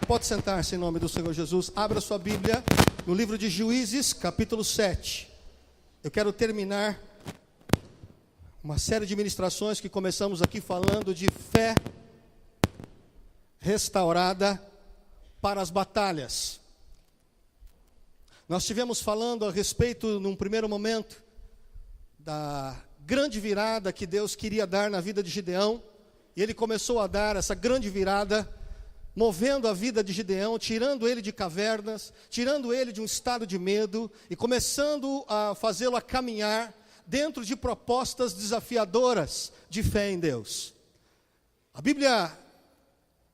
Pode sentar-se em nome do Senhor Jesus. Abra sua Bíblia no livro de Juízes, capítulo 7. Eu quero terminar uma série de ministrações que começamos aqui falando de fé restaurada para as batalhas. Nós estivemos falando a respeito, num primeiro momento, da grande virada que Deus queria dar na vida de Gideão. E Ele começou a dar essa grande virada, movendo a vida de Gideão, tirando ele de cavernas, tirando ele de um estado de medo e começando a fazê-lo a caminhar dentro de propostas desafiadoras de fé em Deus. A Bíblia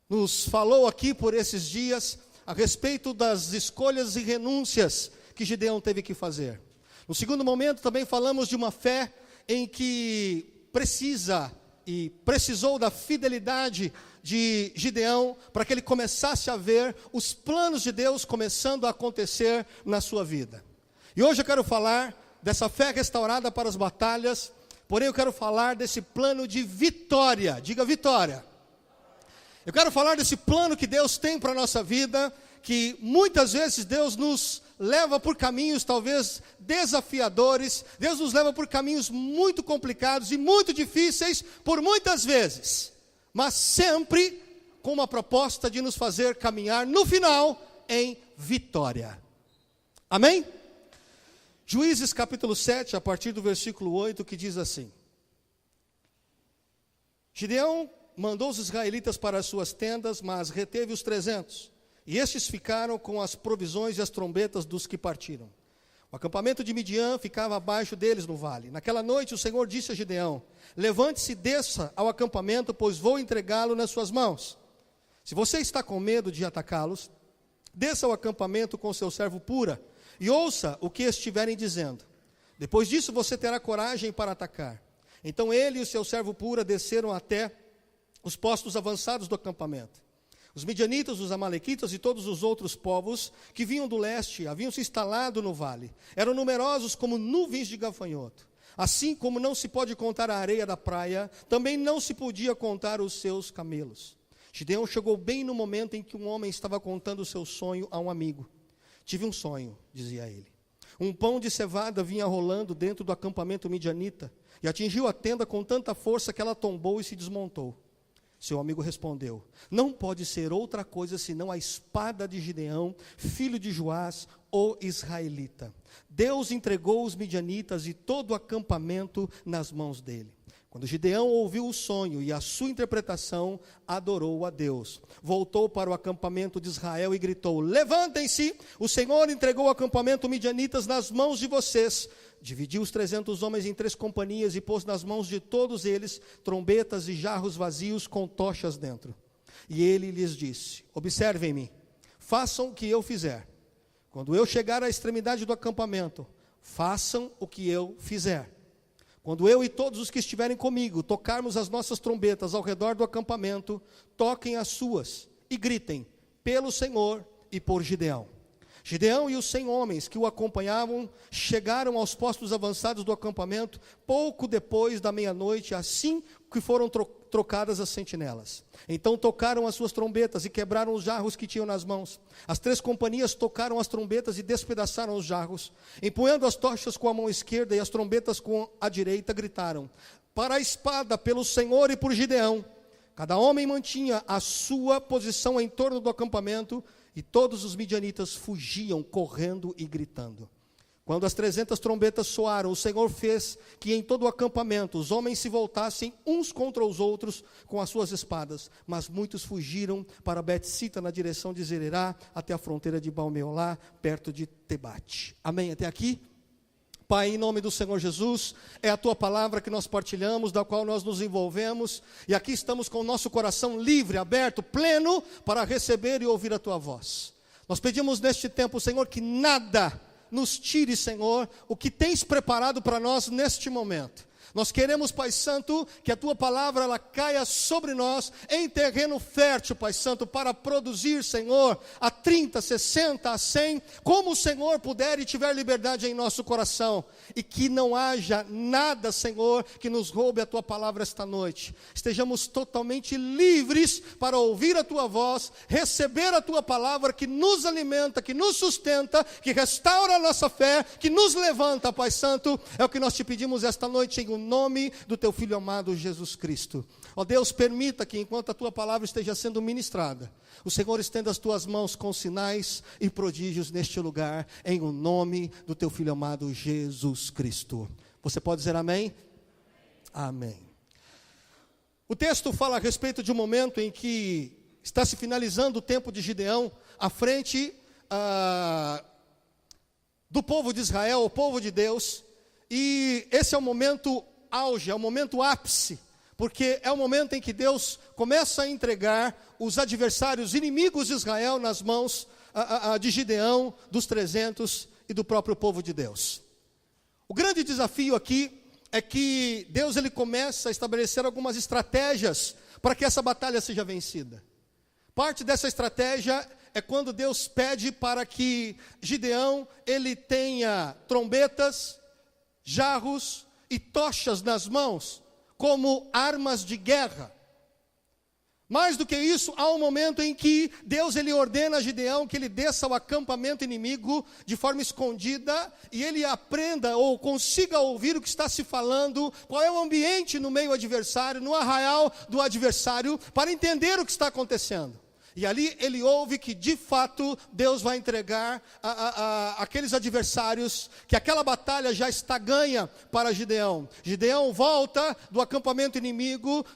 nos falou aqui por esses dias a respeito das escolhas e renúncias que Gideão teve que fazer. No segundo momento também falamos de uma fé em que precisou da fidelidade de Gideão para que ele começasse a ver os planos de Deus começando a acontecer na sua vida. E hoje eu quero falar dessa fé restaurada para as batalhas, porém eu quero falar desse plano de vitória. Diga vitória. Eu quero falar desse plano que Deus tem para a nossa vida, que muitas vezes Deus nos leva por caminhos talvez desafiadores, Deus nos leva por caminhos muito complicados e muito difíceis por muitas vezes, mas sempre com uma proposta de nos fazer caminhar no final em vitória. Amém? Juízes capítulo 7, a partir do versículo 8, que diz assim: Gideão mandou os israelitas para as suas tendas, mas reteve os 300, e estes ficaram com as provisões e as trombetas dos que partiram. O acampamento de Midian ficava abaixo deles no vale. Naquela noite o Senhor disse a Gideão: levante-se e desça ao acampamento, pois vou entregá-lo nas suas mãos. Se você está com medo de atacá-los, desça ao acampamento com seu servo Pura, e ouça o que estiverem dizendo. Depois disso você terá coragem para atacar. Então ele e o seu servo Pura desceram até os postos avançados do acampamento. Os midianitas, os amalequitas e todos os outros povos que vinham do leste haviam se instalado no vale. Eram numerosos como nuvens de gafanhoto. Assim como não se pode contar a areia da praia, também não se podia contar os seus camelos. Gideão chegou bem no momento em que um homem estava contando o seu sonho a um amigo. Tive um sonho, dizia ele. Um pão de cevada vinha rolando dentro do acampamento midianita e atingiu a tenda com tanta força que ela tombou e se desmontou. Seu amigo respondeu: não pode ser outra coisa senão a espada de Gideão, filho de Joás, o israelita. Deus entregou os midianitas e todo o acampamento nas mãos dele. Quando Gideão ouviu o sonho e a sua interpretação, adorou a Deus. Voltou para o acampamento de Israel e gritou: levantem-se, o Senhor entregou o acampamento midianitas nas mãos de vocês. Dividiu os 300 homens em 3 companhias e pôs nas mãos de todos eles trombetas e jarros vazios com tochas dentro. E ele lhes disse: observem-me, façam o que eu fizer. Quando eu chegar à extremidade do acampamento, façam o que eu fizer. Quando eu e todos os que estiverem comigo tocarmos as nossas trombetas ao redor do acampamento, toquem as suas e gritem: pelo Senhor e por Gideão. Gideão e os 100 homens que o acompanhavam chegaram aos postos avançados do acampamento pouco depois da meia-noite, assim que foram trocadas as sentinelas. Então tocaram as suas trombetas e quebraram os jarros que tinham nas mãos. As 3 companhias tocaram as trombetas e despedaçaram os jarros. Empunhando as tochas com a mão esquerda e as trombetas com a direita, gritaram: para a espada, pelo Senhor e por Gideão. Cada homem mantinha a sua posição em torno do acampamento, e todos os midianitas fugiam, correndo e gritando. Quando as 300 trombetas soaram, o Senhor fez que em todo o acampamento os homens se voltassem uns contra os outros com as suas espadas. Mas muitos fugiram para Bet-sita, na direção de Zererá, até a fronteira de Baal-meolá, perto de Tebate. Amém? Até aqui? Pai, em nome do Senhor Jesus, é a Tua palavra que nós partilhamos, da qual nós nos envolvemos, e aqui estamos com o nosso coração livre, aberto, pleno, para receber e ouvir a Tua voz. Nós pedimos neste tempo, Senhor, que nada nos tire, Senhor, o que tens preparado para nós neste momento. Nós queremos, Pai Santo, que a Tua palavra ela caia sobre nós em terreno fértil, Pai Santo, para produzir, Senhor, a 30, 60, a 100, como o Senhor puder e tiver liberdade em nosso coração. E que não haja nada, Senhor, que nos roube a Tua palavra esta noite. Estejamos totalmente livres para ouvir a Tua voz, receber a Tua palavra que nos alimenta, que nos sustenta, que restaura a nossa fé, que nos levanta, Pai Santo. É o que nós te pedimos esta noite em nome do Teu Filho amado Jesus Cristo. Ó Deus, permita que enquanto a Tua palavra esteja sendo ministrada, o Senhor estenda as Tuas mãos com sinais e prodígios neste lugar, em o nome do Teu Filho amado Jesus Cristo. Você pode dizer amém? Amém. O texto fala a respeito de um momento em que está se finalizando o tempo de Gideão, à frente do povo de Israel, o povo de Deus, e esse é o momento auge, é o momento ápice, porque é o momento em que Deus começa a entregar os adversários, inimigos de Israel nas mãos de Gideão, dos 300 e do próprio povo de Deus. O grande desafio aqui é que Deus ele começa a estabelecer algumas estratégias para que essa batalha seja vencida. Parte dessa estratégia é quando Deus pede para que Gideão ele tenha trombetas, jarros e tochas nas mãos, como armas de guerra. Mais do que isso, há um momento em que Deus ele ordena a Gideão que ele desça ao acampamento inimigo de forma escondida, e ele aprenda ou consiga ouvir o que está se falando, qual é o ambiente no meio adversário, no arraial do adversário, para entender o que está acontecendo. E ali ele ouve que de fato Deus vai entregar aqueles adversários, que aquela batalha já está ganha para Gideão. Gideão volta do acampamento inimigo,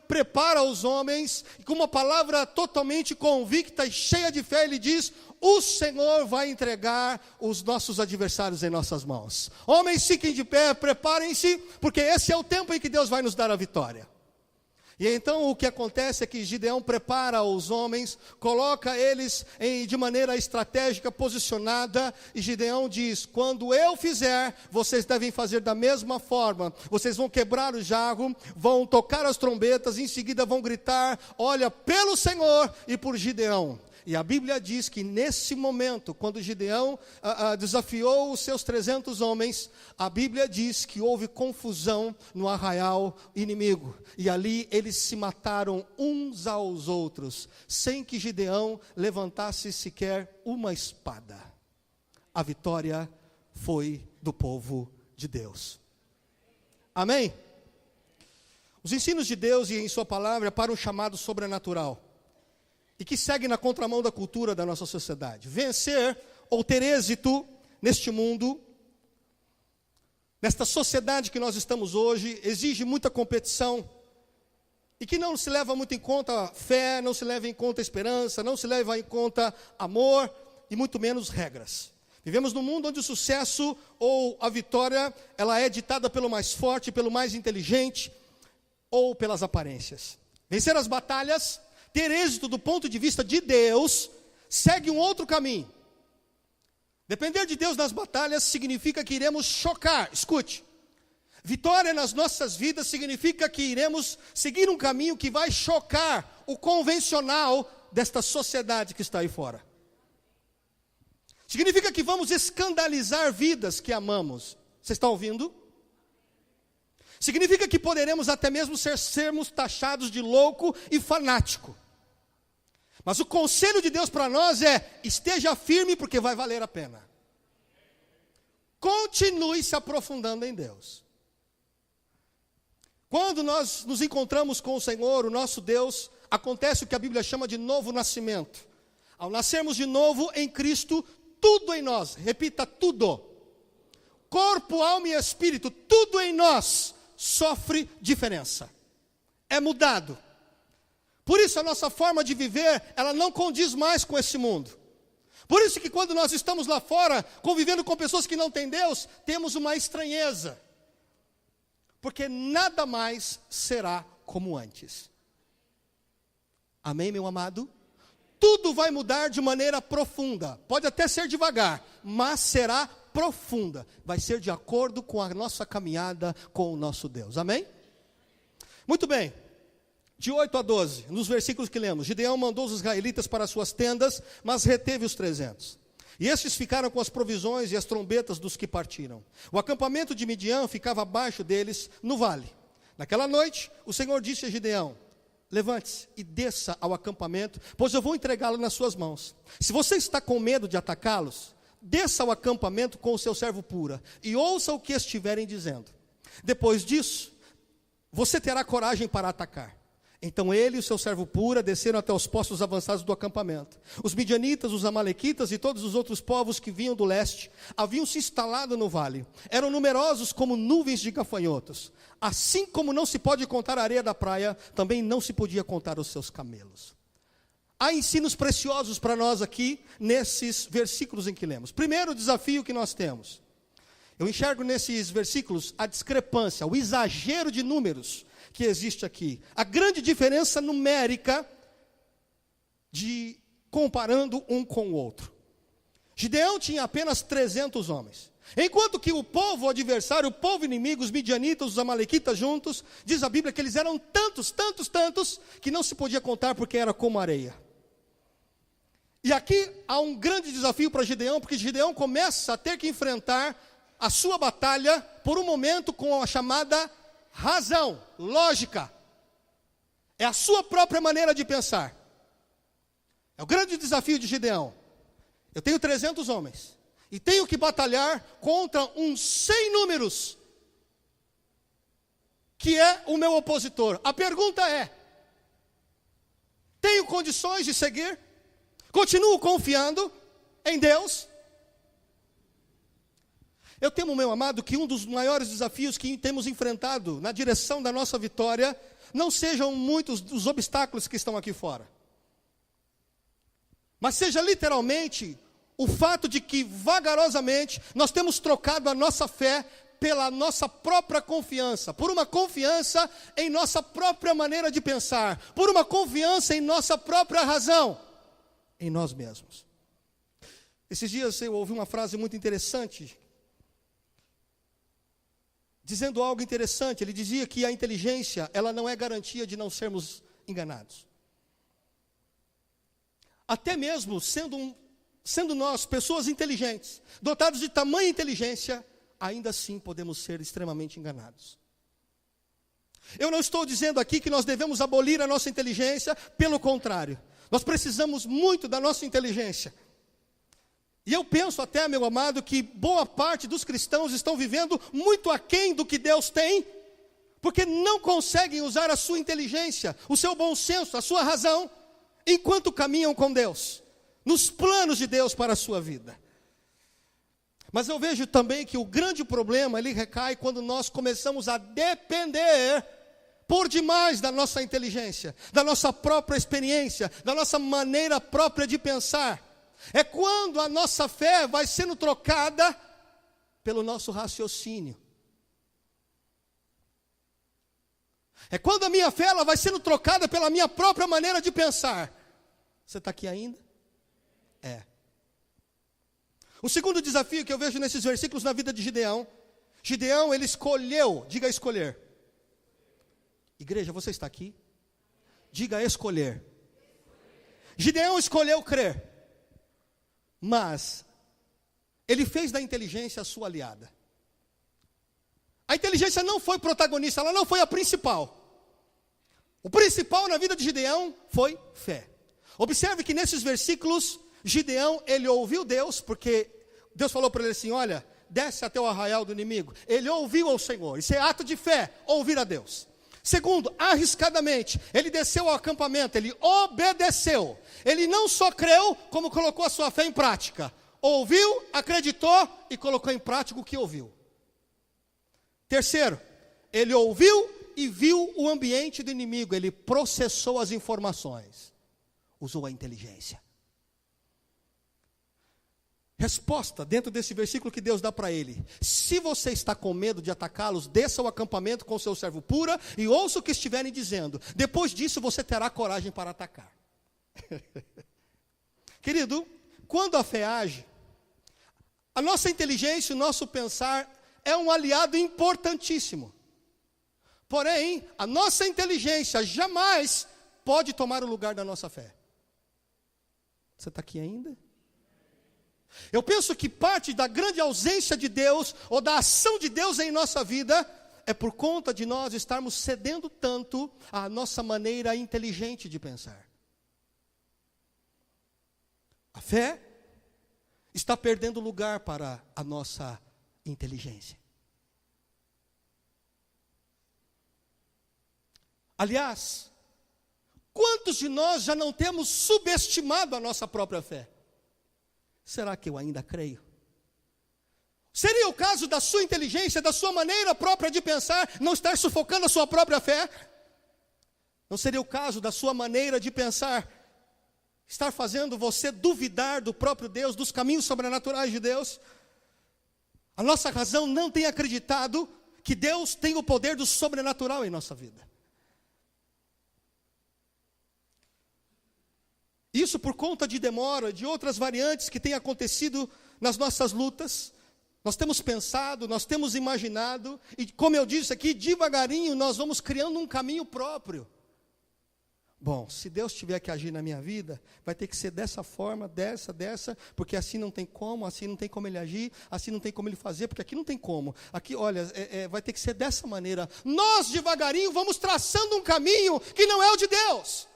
prepara os homens, e com uma palavra totalmente convicta e cheia de fé, ele diz: o Senhor vai entregar os nossos adversários em nossas mãos. Homens, fiquem de pé, preparem-se, porque esse é o tempo em que Deus vai nos dar a vitória. E então o que acontece é que Gideão prepara os homens, coloca eles de maneira estratégica, posicionada, e Gideão diz: quando eu fizer, vocês devem fazer da mesma forma. Vocês vão quebrar o jarro, vão tocar as trombetas, em seguida vão gritar: olha, pelo Senhor e por Gideão. E a Bíblia diz que nesse momento, quando Gideão desafiou os seus 300 homens, a Bíblia diz que houve confusão no arraial inimigo. E ali eles se mataram uns aos outros, sem que Gideão levantasse sequer uma espada. A vitória foi do povo de Deus. Amém? Os ensinos de Deus e em sua palavra para um chamado sobrenatural, e que segue na contramão da cultura da nossa sociedade. Vencer ou ter êxito neste mundo, nesta sociedade que nós estamos hoje, exige muita competição, e que não se leva muito em conta fé, não se leva em conta esperança, não se leva em conta amor, e muito menos regras. Vivemos num mundo onde o sucesso ou a vitória, ela é ditada pelo mais forte, pelo mais inteligente, ou pelas aparências. Vencer as batalhas, ter êxito do ponto de vista de Deus, segue um outro caminho. Depender de Deus nas batalhas significa que iremos chocar. Escute, vitória nas nossas vidas significa que iremos seguir um caminho que vai chocar o convencional desta sociedade que está aí fora. Significa que vamos escandalizar vidas que amamos. Você está ouvindo? Significa que poderemos até mesmo sermos taxados de louco e fanático. Mas o conselho de Deus para nós é: esteja firme, porque vai valer a pena. Continue se aprofundando em Deus. Quando nós nos encontramos com o Senhor, o nosso Deus, acontece o que a Bíblia chama de novo nascimento. Ao nascermos de novo em Cristo, tudo em nós, repita, tudo, corpo, alma e espírito, tudo em nós sofre diferença, é mudado. Por isso a nossa forma de viver, ela não condiz mais com esse mundo. Por isso que quando nós estamos lá fora, convivendo com pessoas que não têm Deus, temos uma estranheza. Porque nada mais será como antes. Amém, meu amado? Tudo vai mudar de maneira profunda. Pode até ser devagar, mas será profunda vai ser de acordo com a nossa caminhada com o nosso Deus. Amém? Muito bem. De 8 a 12, nos versículos que lemos, Gideão mandou os israelitas para as suas tendas, mas reteve os 300. E estes ficaram com as provisões e as trombetas dos que partiram. O acampamento de Midian ficava abaixo deles, no vale. Naquela noite, o Senhor disse a Gideão: levante-se e desça ao acampamento, pois eu vou entregá-lo nas suas mãos. Se você está com medo de atacá-los, desça ao acampamento com o seu servo Pura, e ouça o que estiverem dizendo. Depois disso, você terá coragem para atacar. Então ele e o seu servo Pura desceram até os postos avançados do acampamento. Os midianitas, os amalequitas e todos os outros povos que vinham do leste haviam se instalado no vale. Eram numerosos como nuvens de gafanhotos. Assim como não se pode contar a areia da praia, também não se podia contar os seus camelos. Há ensinos preciosos para nós aqui, nesses versículos em que lemos. Primeiro desafio que nós temos. Eu enxergo nesses versículos a discrepância, o exagero de números que existe aqui. A grande diferença numérica de comparando um com o outro. Gideão tinha apenas 300 homens. Enquanto que o povo adversário, o povo inimigo, os midianitas, os amalequitas juntos, diz a Bíblia que eles eram tantos, que não se podia contar porque era como areia. E aqui há um grande desafio para Gideão, porque Gideão começa a ter que enfrentar a sua batalha por um momento com a chamada razão, lógica. É a sua própria maneira de pensar. É o grande desafio de Gideão. Eu tenho 300 homens e tenho que batalhar contra um sem números, que é o meu opositor. A pergunta é: tenho condições de seguir? Continuo confiando em Deus? Eu temo, meu amado, que um dos maiores desafios que temos enfrentado na direção da nossa vitória não sejam muitos os obstáculos que estão aqui fora, mas seja literalmente o fato de que vagarosamente nós temos trocado a nossa fé pela nossa própria confiança, por uma confiança em nossa própria maneira de pensar, por uma confiança em nossa própria razão, em nós mesmos. Esses dias eu ouvi uma frase muito interessante, dizendo algo interessante. Ele dizia que a inteligência, ela não é garantia de não sermos enganados. Até mesmo sendo nós pessoas inteligentes, dotados de tamanha inteligência, ainda assim podemos ser extremamente enganados. Eu não estou dizendo aqui que nós devemos abolir a nossa inteligência, pelo contrário, nós precisamos muito da nossa inteligência. E eu penso até, meu amado, que boa parte dos cristãos estão vivendo muito aquém do que Deus tem, porque não conseguem usar a sua inteligência, o seu bom senso, a sua razão, enquanto caminham com Deus, nos planos de Deus para a sua vida. Mas eu vejo também que o grande problema, ele recai quando nós começamos a depender por demais da nossa inteligência, da nossa própria experiência, da nossa maneira própria de pensar. É quando a nossa fé vai sendo trocada pelo nosso raciocínio. É quando a minha fé ela vai sendo trocada pela minha própria maneira de pensar. Você está aqui ainda? É. O segundo desafio que eu vejo nesses versículos na vida de Gideão. Gideão, ele escolheu, diga escolher. Igreja, você está aqui? Diga escolher. Gideão escolheu crer. Mas ele fez da inteligência a sua aliada. A inteligência não foi protagonista, ela não foi a principal. O principal na vida de Gideão foi fé. Observe que nesses versículos, Gideão, ele ouviu Deus, porque Deus falou para ele assim: olha, desce até o arraial do inimigo. Ele ouviu ao Senhor, isso é ato de fé, ouvir a Deus. Segundo, arriscadamente, ele desceu ao acampamento, ele obedeceu. Ele não só creu, como colocou a sua fé em prática. Ouviu, acreditou e colocou em prática o que ouviu. Terceiro, ele ouviu e viu o ambiente do inimigo, ele processou as informações, usou a inteligência. Resposta dentro desse versículo que Deus dá para ele: se você está com medo de atacá-los, desça ao acampamento com o seu servo Pura e ouça o que estiverem dizendo. Depois disso você terá coragem para atacar. Querido, quando a fé age, A nossa inteligência, o nosso pensar é um aliado importantíssimo. Porém, a nossa inteligência jamais pode tomar o lugar da nossa fé. Você está aqui ainda? Eu penso que parte da grande ausência de Deus, ou da ação de Deus em nossa vida, é por conta de nós estarmos cedendo tanto à nossa maneira inteligente de pensar. A fé está perdendo lugar para a nossa inteligência. Aliás, quantos de nós já não temos subestimado a nossa própria fé? Será que eu ainda creio? Seria o caso da sua inteligência, da sua maneira própria de pensar, não estar sufocando a sua própria fé? Não seria o caso da sua maneira de pensar estar fazendo você duvidar do próprio Deus, dos caminhos sobrenaturais de Deus? A nossa razão não tem acreditado que Deus tem o poder do sobrenatural em nossa vida. Isso por conta de demora, de outras variantes que têm acontecido nas nossas lutas. Nós temos pensado, nós temos imaginado, e como eu disse aqui, devagarinho nós vamos criando um caminho próprio. Bom, se Deus tiver que agir na minha vida, vai ter que ser dessa forma, dessa, porque assim não tem como Ele agir, assim não tem como Ele fazer, porque aqui não tem como. Aqui, olha, vai ter que ser dessa maneira. Nós devagarinho vamos traçando um caminho que não é o de Deus.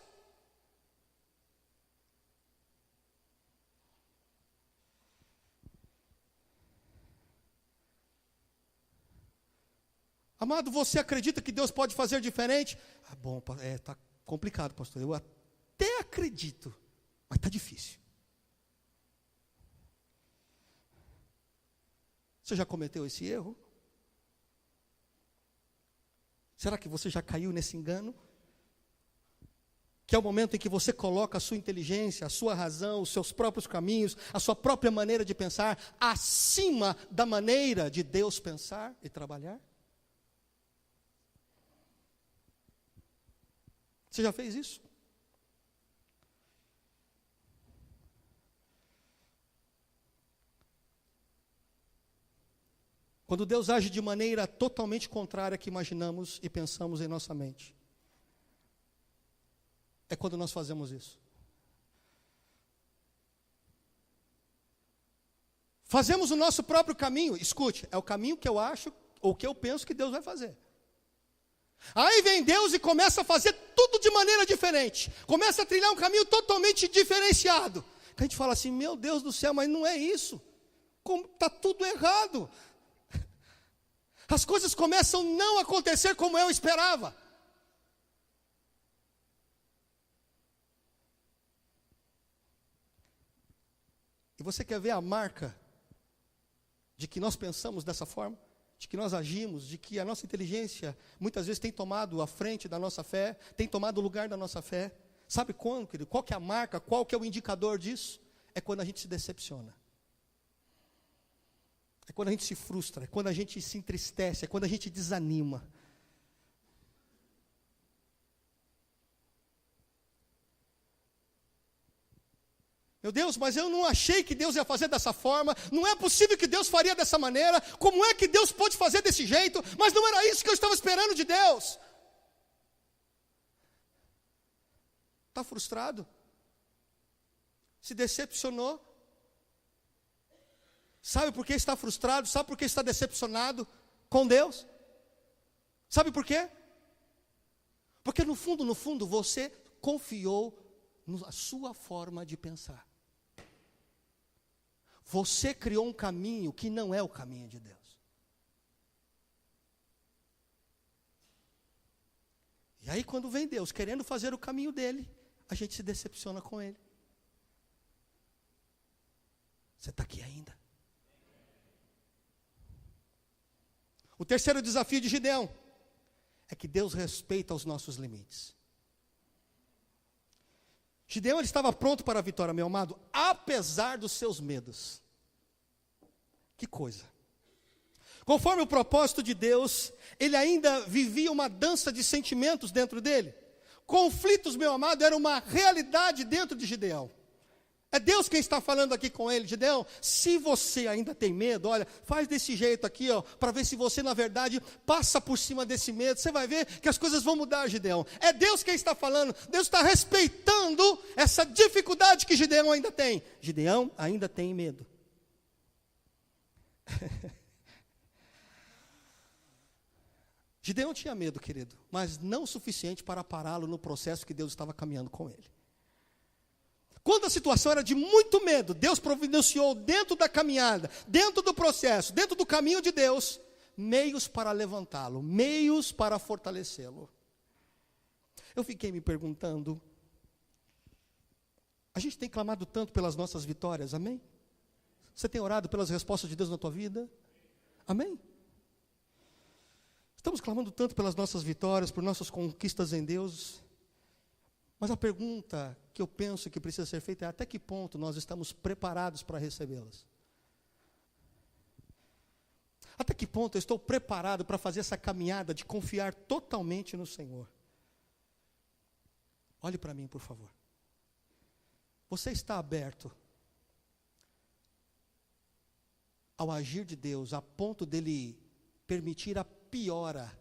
Amado, você acredita que Deus pode fazer diferente? Ah, bom, está complicado, pastor. Eu até acredito, mas está difícil. Você já cometeu esse erro? Será que você já caiu nesse engano? Que é o momento em que você coloca a sua inteligência, a sua razão, os seus próprios caminhos, a sua própria maneira de pensar, acima da maneira de Deus pensar e trabalhar? Você já fez isso? Quando Deus age de maneira totalmente contrária à que imaginamos e pensamos em nossa mente, é quando nós fazemos isso. Fazemos o nosso próprio caminho. Escute, é o caminho que eu acho, ou que eu penso que Deus vai fazer. Aí vem Deus e começa a fazer tudo de maneira diferente. Começa a trilhar um caminho totalmente diferenciado. Que a gente fala assim, meu Deus do céu, mas não é isso. Está tudo errado. As coisas começam a não acontecer como eu esperava. E você quer ver a marca de que nós pensamos dessa forma? De que nós agimos, de que a nossa inteligência muitas vezes tem tomado a frente da nossa fé, tem tomado o lugar da nossa fé. Sabe quando, querido? Qual que é a marca, qual que é o indicador disso? É quando a gente se decepciona. É quando a gente se frustra, é quando a gente se entristece, é quando a gente desanima. Meu Deus, mas eu não achei que Deus ia fazer dessa forma, não é possível que Deus faria dessa maneira, como é que Deus pode fazer desse jeito, mas não era isso que eu estava esperando de Deus. Está frustrado? Se decepcionou? Sabe por que está frustrado? Sabe por que está decepcionado com Deus? Sabe por quê? Porque no fundo, você confiou na sua forma de pensar. Você criou um caminho que não é o caminho de Deus. E aí quando vem Deus querendo fazer o caminho dele, a gente se decepciona com ele. Você está aqui ainda? O terceiro desafio de Gideão é que Deus respeita os nossos limites. Gideão ele estava pronto para a vitória, meu amado, apesar dos seus medos. Que coisa. Conforme o propósito de Deus, ele ainda vivia uma dança de sentimentos dentro dele. Conflitos, meu amado, era uma realidade dentro de Gideão. É Deus quem está falando aqui com ele. Gideão, se você ainda tem medo, olha, faz desse jeito aqui, ó, para ver se você, na verdade, passa por cima desse medo. Você vai ver que as coisas vão mudar, Gideão. É Deus quem está falando. Deus está respeitando essa dificuldade que Gideão ainda tem. Gideão ainda tem medo. Gideão tinha medo, querido, mas não o suficiente para pará-lo no processo que Deus estava caminhando com ele. Quando a situação era de muito medo, Deus providenciou dentro da caminhada, dentro do processo, dentro do caminho de Deus, meios para levantá-lo, meios para fortalecê-lo. Eu fiquei me perguntando, a gente tem clamado tanto pelas nossas vitórias, amém? Você tem orado pelas respostas de Deus na tua vida? Amém? Estamos clamando tanto pelas nossas vitórias, por nossas conquistas em Deus. Mas a pergunta que eu penso que precisa ser feita é: até que ponto nós estamos preparados para recebê-las? Até que ponto eu estou preparado para fazer essa caminhada de confiar totalmente no Senhor? Olhe para mim, por favor. Você está aberto ao agir de Deus, a ponto dele permitir a piora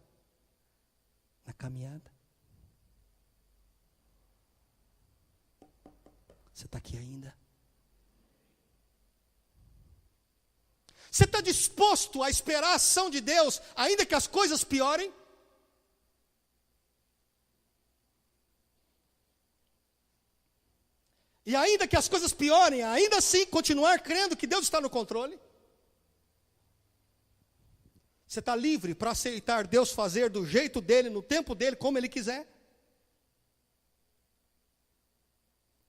na caminhada? Você está aqui ainda? Você está disposto a esperar a ação de Deus, ainda que as coisas piorem? E ainda que as coisas piorem, ainda assim continuar crendo que Deus está no controle? Você está livre para aceitar Deus fazer do jeito dele, no tempo dele, como ele quiser?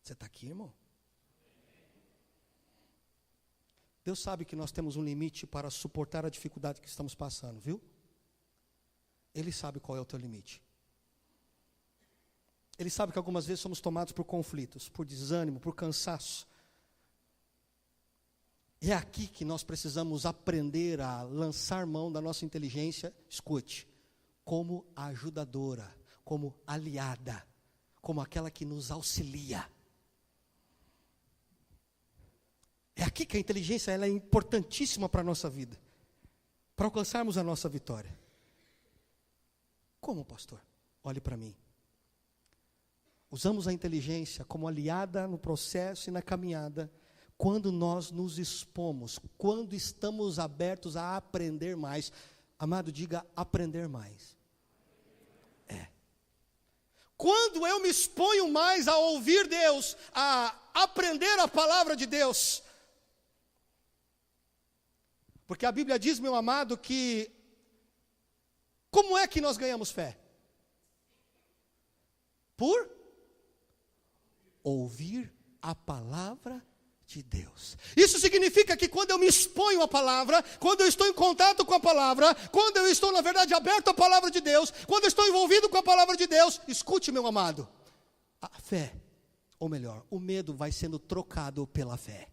Você está aqui, irmão? Deus sabe que nós temos um limite para suportar a dificuldade que estamos passando, viu? Ele sabe qual é o teu limite. Ele sabe que algumas vezes somos tomados por conflitos, por desânimo, por cansaço. É aqui que nós precisamos aprender a lançar mão da nossa inteligência, escute, como ajudadora, como aliada, como aquela que nos auxilia. É aqui que a inteligência ela é importantíssima para a nossa vida, para alcançarmos a nossa vitória. Como, pastor? Olhe para mim. Usamos a inteligência como aliada no processo e na caminhada, quando nós nos expomos, quando estamos abertos a aprender mais. Amado, diga aprender mais. Quando eu me exponho mais a ouvir Deus, a aprender a palavra de Deus. Porque a Bíblia diz, meu amado, que como é que nós ganhamos fé? Por ouvir a palavra de Deus. Isso significa que quando eu me exponho à palavra, quando eu estou em contato com a palavra, quando eu estou, na verdade, aberto à palavra de Deus, quando eu estou envolvido com a palavra de Deus, escute, meu amado, a fé, ou melhor, o medo vai sendo trocado pela fé.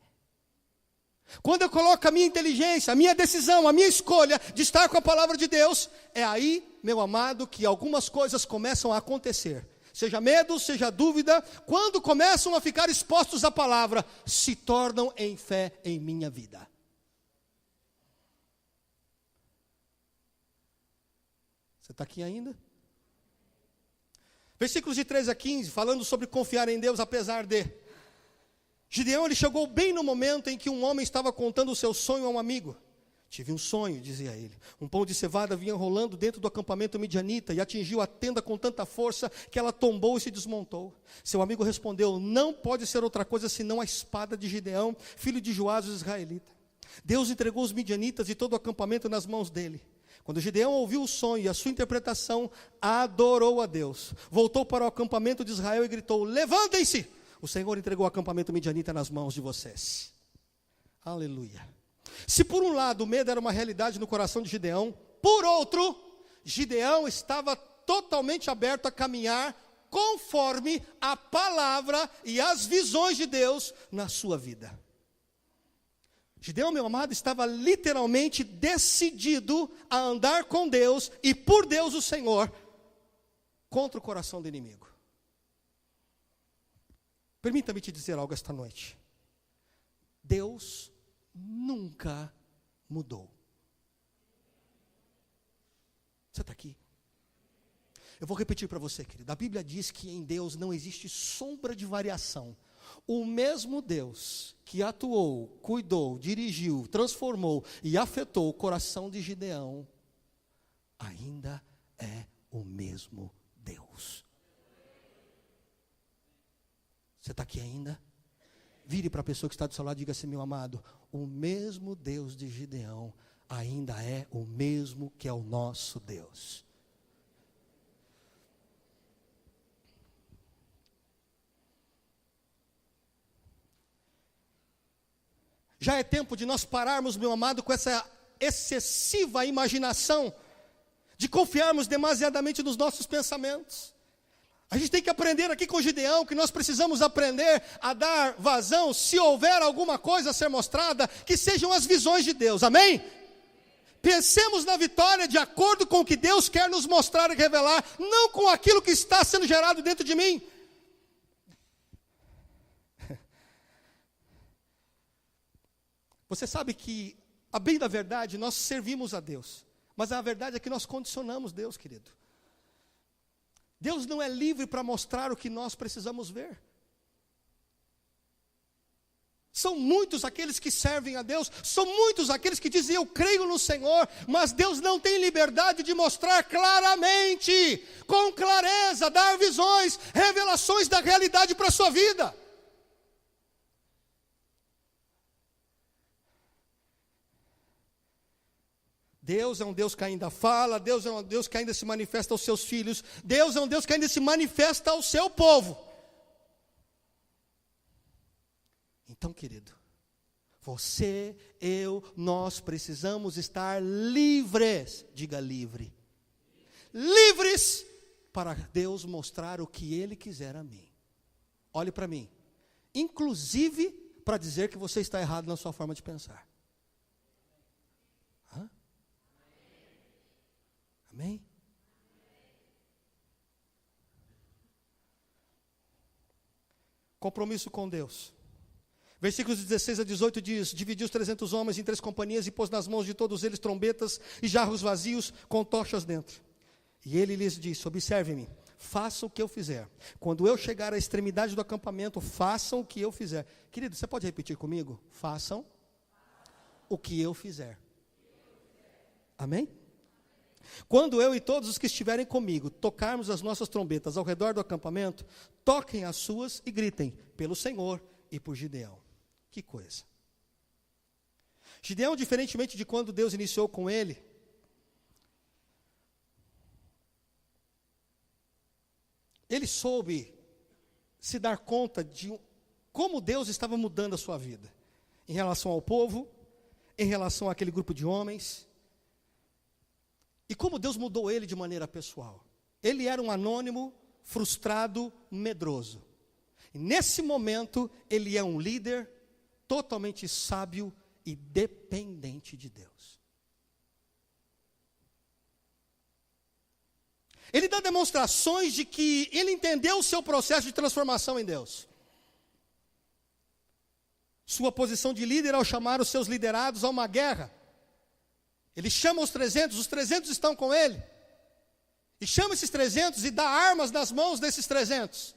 Quando eu coloco a minha inteligência, a minha decisão, a minha escolha de estar com a palavra de Deus, é aí, meu amado, que algumas coisas começam a acontecer. Seja medo, seja dúvida, quando começam a ficar expostos à palavra, se tornam em fé em minha vida. Você está aqui ainda? Versículos de 13 a 15, falando sobre confiar em Deus apesar de. Gideão, ele chegou bem no momento em que um homem estava contando o seu sonho a um amigo. Tive um sonho, dizia ele. Um pão de cevada vinha rolando dentro do acampamento midianita e atingiu a tenda com tanta força que ela tombou e se desmontou. Seu amigo respondeu: não pode ser outra coisa senão a espada de Gideão, filho de Joás, os israelita. Deus entregou os midianitas e todo o acampamento nas mãos dele. Quando Gideão ouviu o sonho e a sua interpretação, adorou a Deus. Voltou para o acampamento de Israel e gritou: levantem-se! O Senhor entregou o acampamento midianita nas mãos de vocês. Aleluia. Se por um lado o medo era uma realidade no coração de Gideão, por outro, Gideão estava totalmente aberto a caminhar conforme a palavra e as visões de Deus na sua vida. Gideão, meu amado, estava literalmente decidido a andar com Deus e por Deus o Senhor contra o coração do inimigo. Permita-me te dizer algo esta noite. Deus nunca mudou. Você está aqui? Eu vou repetir para você, querido. A Bíblia diz que em Deus não existe sombra de variação. O mesmo Deus que atuou, cuidou, dirigiu, transformou e afetou o coração de Gideão, ainda é o mesmo Deus. Você está aqui ainda? Vire para a pessoa que está do seu lado e diga assim: meu amado, o mesmo Deus de Gideão ainda é o mesmo que é o nosso Deus. Já é tempo de nós pararmos, meu amado, com essa excessiva imaginação, de confiarmos demasiadamente nos nossos pensamentos. A gente tem que aprender aqui com Gideão, que nós precisamos aprender a dar vazão, se houver alguma coisa a ser mostrada, que sejam as visões de Deus, amém? Pensemos na vitória de acordo com o que Deus quer nos mostrar e revelar, não com aquilo que está sendo gerado dentro de mim. Você sabe que, a bem da verdade, nós servimos a Deus, mas a verdade é que nós condicionamos Deus, querido. Deus não é livre para mostrar o que nós precisamos ver. São muitos aqueles que servem a Deus, são muitos aqueles que dizem: eu creio no Senhor, mas Deus não tem liberdade de mostrar claramente, com clareza, dar visões, revelações da realidade para a sua vida. Deus é um Deus que ainda fala, Deus é um Deus que ainda se manifesta aos seus filhos, Deus é um Deus que ainda se manifesta ao seu povo. Então, querido, você, eu, nós precisamos estar livres, diga livre, livres para Deus mostrar o que Ele quiser a mim. Olhe para mim, inclusive para dizer que você está errado na sua forma de pensar. Amém? Compromisso com Deus. Versículos 16 a 18 diz: dividiu os 300 homens em 3 companhias e pôs nas mãos de todos eles trombetas e jarros vazios com tochas dentro. E ele lhes disse: observem-me, façam o que eu fizer. Quando eu chegar à extremidade do acampamento, façam o que eu fizer. Querido, você pode repetir comigo? Façam o que eu fizer. Amém? Quando eu e todos os que estiverem comigo tocarmos as nossas trombetas ao redor do acampamento, toquem as suas e gritem: pelo Senhor e por Gideão. Que coisa. Gideão, diferentemente de quando Deus iniciou com ele, ele soube se dar conta de como Deus estava mudando a sua vida, em relação ao povo, em relação àquele grupo de homens, e como Deus mudou ele de maneira pessoal. Ele era um anônimo, frustrado, medroso. E nesse momento, ele é um líder totalmente sábio e dependente de Deus. Ele dá demonstrações de que ele entendeu o seu processo de transformação em Deus. Sua posição de líder ao chamar os seus liderados a uma guerra. Ele chama os 300 estão com ele. E chama esses 300 e dá armas nas mãos desses 300.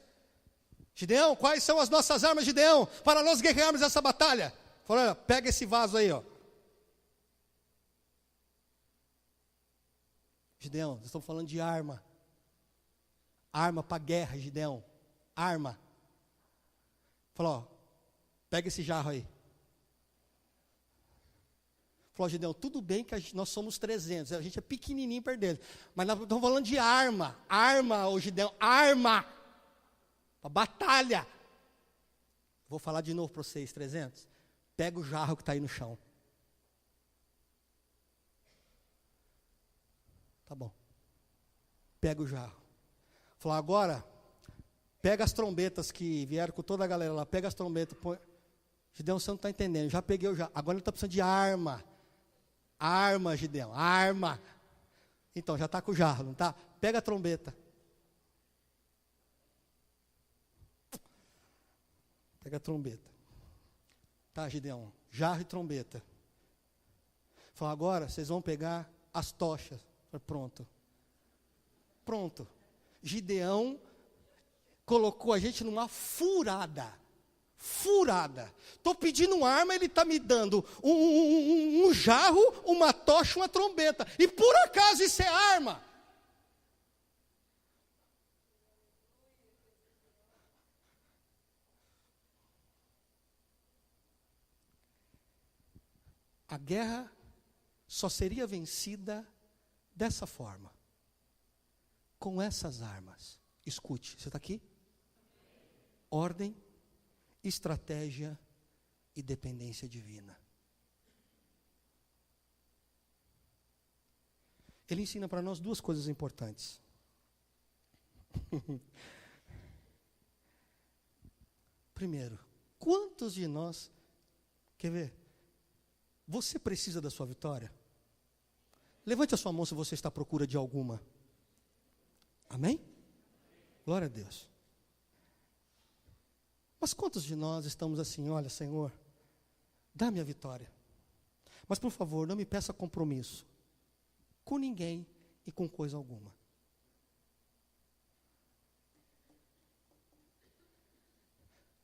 Gideão, quais são as nossas armas, Gideão, para nós guerrearmos essa batalha? Falou: olha, pega esse vaso aí, ó. Gideão, nós estamos falando de arma. Arma para guerra, Gideão. Arma. Falou: ó, pega esse jarro aí. Falou: Gideão, tudo bem que nós somos 300, a gente é pequenininho perto dele, mas nós estamos falando de arma. Arma, ô Gideão, arma. Para batalha. Vou falar de novo para vocês, 300. Pega o jarro que está aí no chão. Tá bom. Pega o jarro. Falou: agora, pega as trombetas que vieram com toda a galera lá. Pega as trombetas. Põe. Gideão, você não está entendendo. Já peguei o jarro. Agora ele está precisando de arma. Arma, Gideão. Arma. Então, já está com o jarro, não está? Pega a trombeta. Pega a trombeta. Tá, Gideão, jarro e trombeta. Falou, agora vocês vão pegar as tochas. Falei, pronto. Pronto. Gideão colocou a gente numa furada. Furada. Estou pedindo arma, ele está me dando um jarro, uma tocha, uma trombeta. E por acaso isso é arma? A guerra só seria vencida dessa forma. Com essas armas. Escute, você está aqui? Ordem, estratégia e dependência divina. Ele ensina para nós duas coisas importantes. Primeiro, quantos de nós, quer ver? Você precisa da sua vitória? Levante a sua mão se você está à procura de alguma. Amém? Glória a Deus. Mas quantos de nós estamos assim, olha, Senhor, dá-me a vitória. Mas por favor, não me peça compromisso com ninguém e com coisa alguma.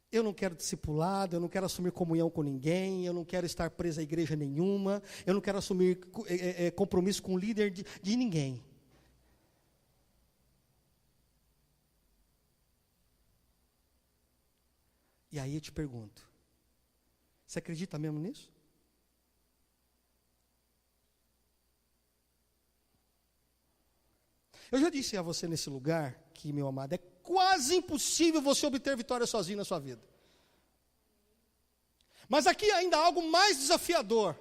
Eu não quero discipulado, eu não quero assumir comunhão com ninguém, eu não quero estar preso a igreja nenhuma, eu não quero assumir compromisso com líder de ninguém. E aí eu te pergunto, você acredita mesmo nisso? Eu já disse a você nesse lugar que, meu amado, é quase impossível você obter vitória sozinho na sua vida. Mas aqui ainda há algo mais desafiador.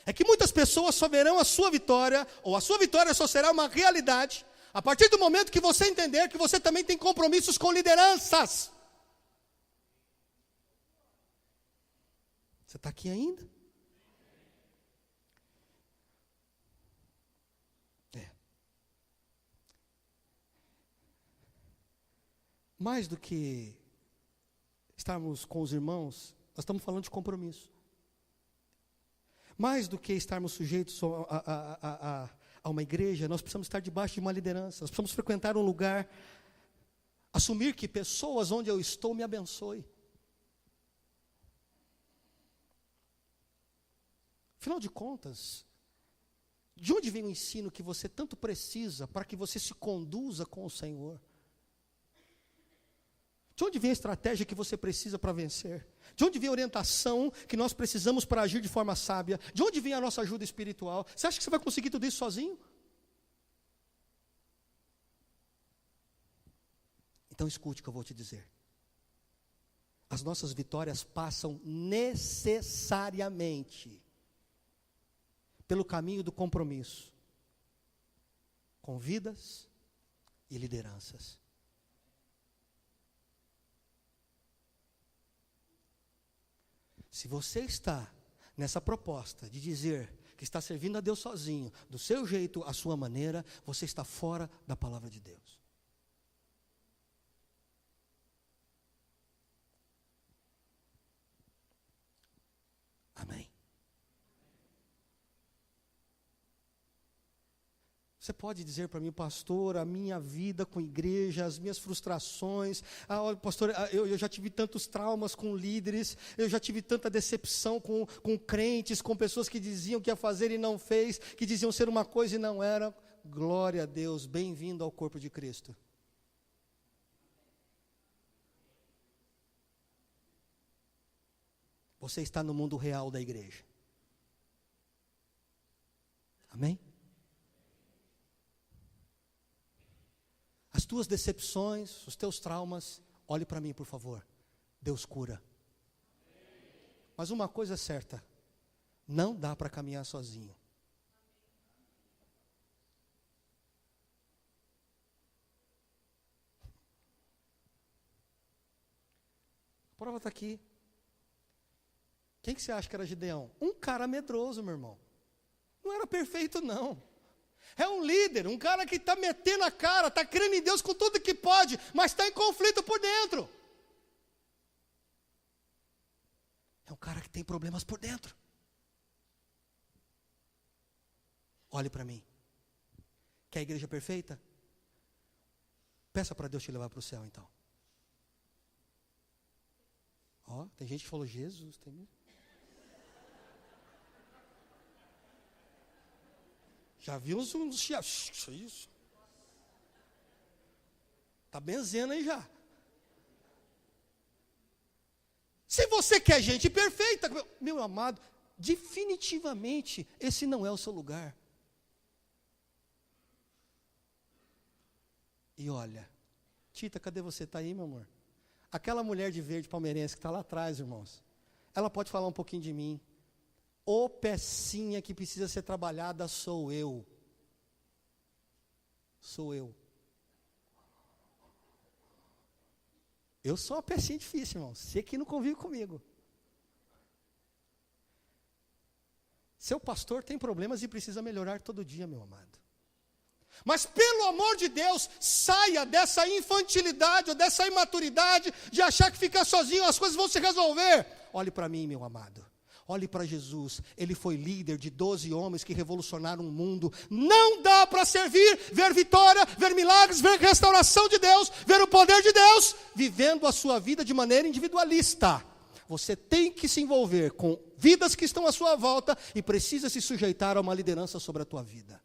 É que muitas pessoas só verão a sua vitória, ou a sua vitória só será uma realidade, a partir do momento que você entender que você também tem compromissos com lideranças. Você está aqui ainda? Mais do que estarmos com os irmãos, nós estamos falando de compromisso. Mais do que estarmos sujeitos a uma igreja, nós precisamos estar debaixo de uma liderança. Nós precisamos frequentar um lugar, assumir que pessoas onde eu estou me abençoem. Afinal de contas, de onde vem o ensino que você tanto precisa para que você se conduza com o Senhor? De onde vem a estratégia que você precisa para vencer? De onde vem a orientação que nós precisamos para agir de forma sábia? De onde vem a nossa ajuda espiritual? Você acha que você vai conseguir tudo isso sozinho? Então escute o que eu vou te dizer. As nossas vitórias passam necessariamente pelo caminho do compromisso com vidas e lideranças. Se você está nessa proposta de dizer que está servindo a Deus sozinho, do seu jeito, à sua maneira, você está fora da palavra de Deus. Amém. Você pode dizer para mim, pastor, a minha vida com igreja, as minhas frustrações, pastor, eu já tive tantos traumas com líderes, eu já tive tanta decepção com crentes, com pessoas que diziam que ia fazer e não fez, que diziam ser uma coisa e não era. Glória a Deus, bem-vindo ao corpo de Cristo. Você está no mundo real da igreja. Amém? As tuas decepções, os teus traumas, olhe para mim, por favor. Deus cura. Mas uma coisa é certa, não dá para caminhar sozinho. A prova está aqui. Quem que você acha que era Gideão? Um cara medroso, meu irmão. Não era perfeito, não. É um líder, um cara que está metendo a cara, está crendo em Deus com tudo que pode, mas está em conflito por dentro. cara que tem problemas por dentro. Olhe para mim. Quer a igreja perfeita? Peça para Deus te levar para o céu, então. Ó, tem gente que falou, Jesus, tem... Já viu uns chiados? Isso. Está benzendo aí já. Se você quer gente perfeita, meu amado, definitivamente esse não é o seu lugar. E olha, Tita, cadê você? Está aí, meu amor? Aquela mulher de verde palmeirense que está lá atrás, irmãos, ela pode falar um pouquinho de mim. Ô pecinha que precisa ser trabalhada sou eu. Sou eu. Eu sou uma pecinha difícil, irmão. Você que não convive comigo. Seu pastor tem problemas e precisa melhorar todo dia, meu amado. Mas pelo amor de Deus, saia dessa infantilidade ou dessa imaturidade de achar que ficar sozinho as coisas vão se resolver. Olhe para mim, meu amado. Olhe para Jesus, ele foi líder de 12 homens que revolucionaram o mundo. Não dá para servir, ver vitória, ver milagres, ver restauração de Deus, ver o poder de Deus, vivendo a sua vida de maneira individualista. Você tem que se envolver com vidas que estão à sua volta e precisa se sujeitar a uma liderança sobre a tua vida.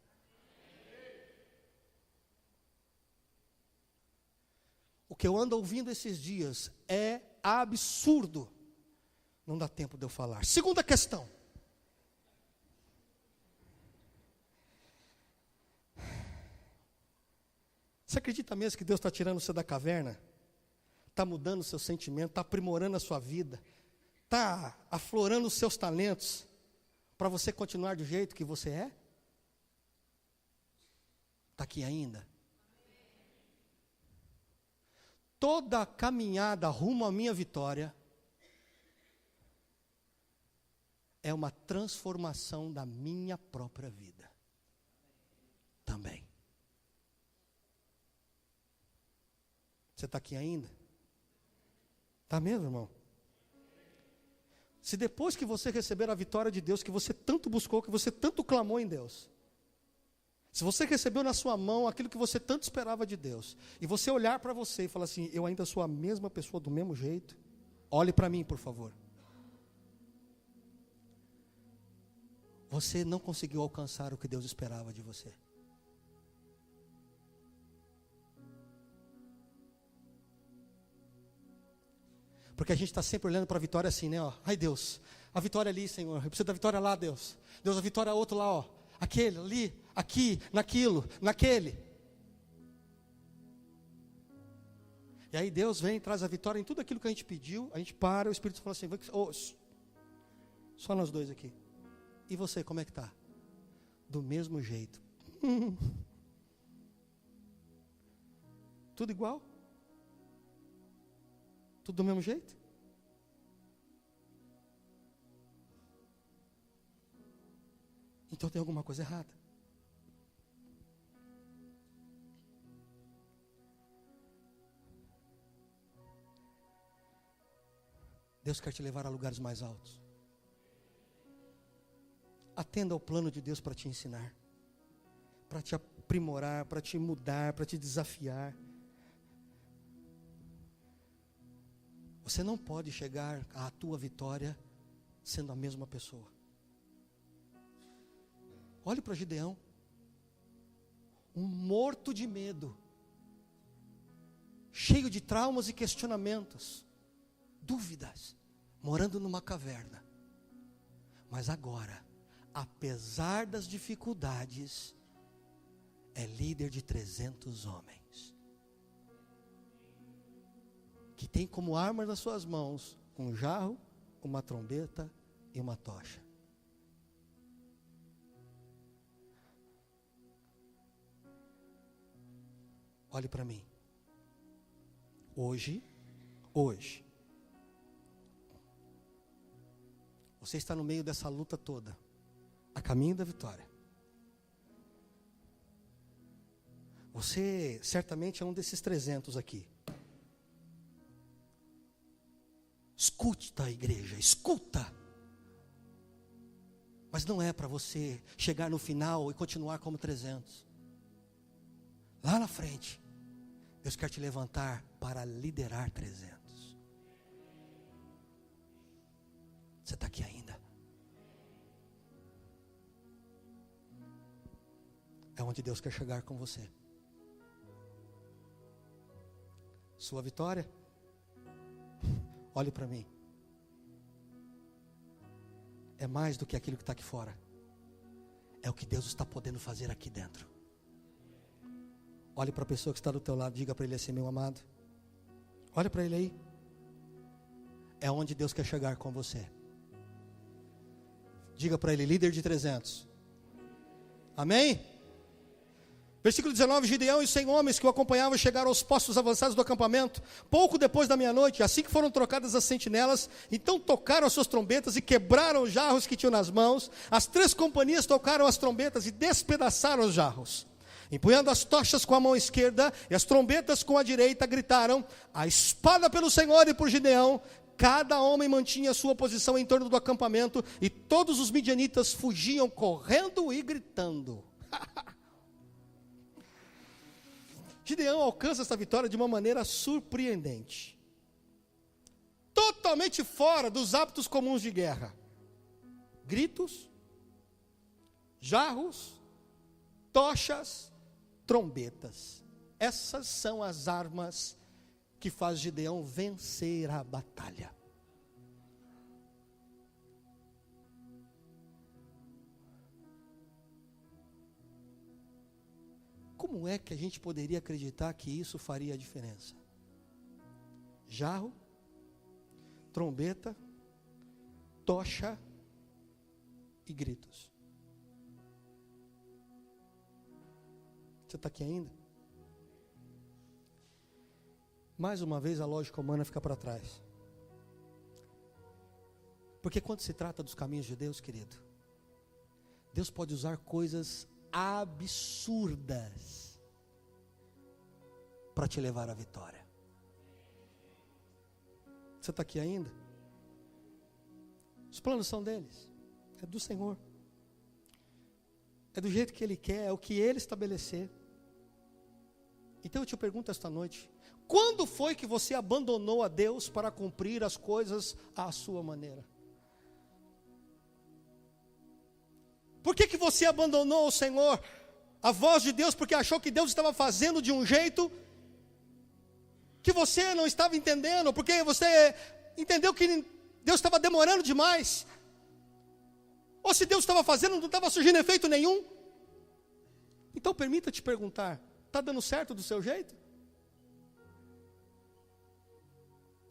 O que eu ando ouvindo esses dias é absurdo. Não dá tempo de eu falar. Segunda questão. Você acredita mesmo que Deus está tirando você da caverna? Está mudando o seu sentimento, está aprimorando a sua vida, está aflorando os seus talentos, para você continuar do jeito que você é? Está aqui ainda? Toda a caminhada rumo à minha vitória é uma transformação da minha própria vida. Também. Você está aqui ainda? Está mesmo, irmão? Se depois que você receber a vitória de Deus, que você tanto buscou, que você tanto clamou em Deus, se você recebeu na sua mão aquilo que você tanto esperava de Deus, e você olhar para você e falar assim, eu ainda sou a mesma pessoa do mesmo jeito, olhe para mim, por favor. Você não conseguiu alcançar o que Deus esperava de você. Porque a gente está sempre olhando para a vitória assim, né? Ó. Ai Deus, a vitória ali, Senhor. Eu preciso da vitória lá, Deus. Deus, a vitória outro lá, ó. Aquele, ali, aqui, naquilo, naquele. E aí Deus vem e traz a vitória em tudo aquilo que a gente pediu. A gente para, o Espírito fala assim, oh, só nós dois aqui. E você, como é que está? Do mesmo jeito. Tudo igual? Tudo do mesmo jeito? Então tem alguma coisa errada. Deus quer te levar a lugares mais altos. Atenda ao plano de Deus para te ensinar, para te aprimorar, para te mudar, para te desafiar. Você não pode chegar à tua vitória sendo a mesma pessoa. Olhe para Gideão, um morto de medo, cheio de traumas e questionamentos, dúvidas, morando numa caverna. Mas agora, apesar das dificuldades, é líder de 300 homens. Que tem como armas nas suas mãos um jarro, uma trombeta e uma tocha. Olhe para mim. Hoje, você está no meio dessa luta toda, a caminho da vitória. Você certamente é um desses 300 aqui. Escuta, igreja, escuta. Mas não é para você chegar no final e continuar como 300. Lá na frente, Deus quer te levantar para liderar 300. Você está aqui ainda? É onde Deus quer chegar com você. Sua vitória? Olhe para mim. É mais do que aquilo que está aqui fora. É o que Deus está podendo fazer aqui dentro. Olhe para a pessoa que está do teu lado. Diga para ele assim: meu amado, olha para ele aí. É onde Deus quer chegar com você. Diga para ele: líder de 300. Amém? Versículo 19: Gideão e 100 homens que o acompanhavam chegaram aos postos avançados do acampamento, pouco depois da meia-noite. Assim que foram trocadas as sentinelas, então tocaram as suas trombetas e quebraram os jarros que tinham nas mãos. As 3 companhias tocaram as trombetas e despedaçaram os jarros. Empunhando as tochas com a mão esquerda e as trombetas com a direita, gritaram: a espada pelo Senhor e por Gideão. Cada homem mantinha sua posição em torno do acampamento, e todos os midianitas fugiam correndo e gritando. Gideão alcança essa vitória de uma maneira surpreendente, totalmente fora dos hábitos comuns de guerra. Gritos, jarros, tochas, trombetas. Essas são as armas que faz Gideão vencer a batalha. Como é que a gente poderia acreditar que isso faria a diferença? Jarro, trombeta, tocha e gritos. Você está aqui ainda? Mais uma vez a lógica humana fica para trás. Porque quando se trata dos caminhos de Deus, querido, Deus pode usar coisas absurdas para te levar à vitória. Você está aqui ainda? Os planos são deles, é do Senhor, é do jeito que Ele quer, é o que Ele estabelecer. Então eu te pergunto esta noite: quando foi que você abandonou a Deus para cumprir as coisas à sua maneira? Por que você abandonou o Senhor, a voz de Deus, porque achou que Deus estava fazendo de um jeito que você não estava entendendo, porque você entendeu que Deus estava demorando demais, ou se Deus estava fazendo, não estava surgindo efeito nenhum? Então permita te perguntar: está dando certo do seu jeito?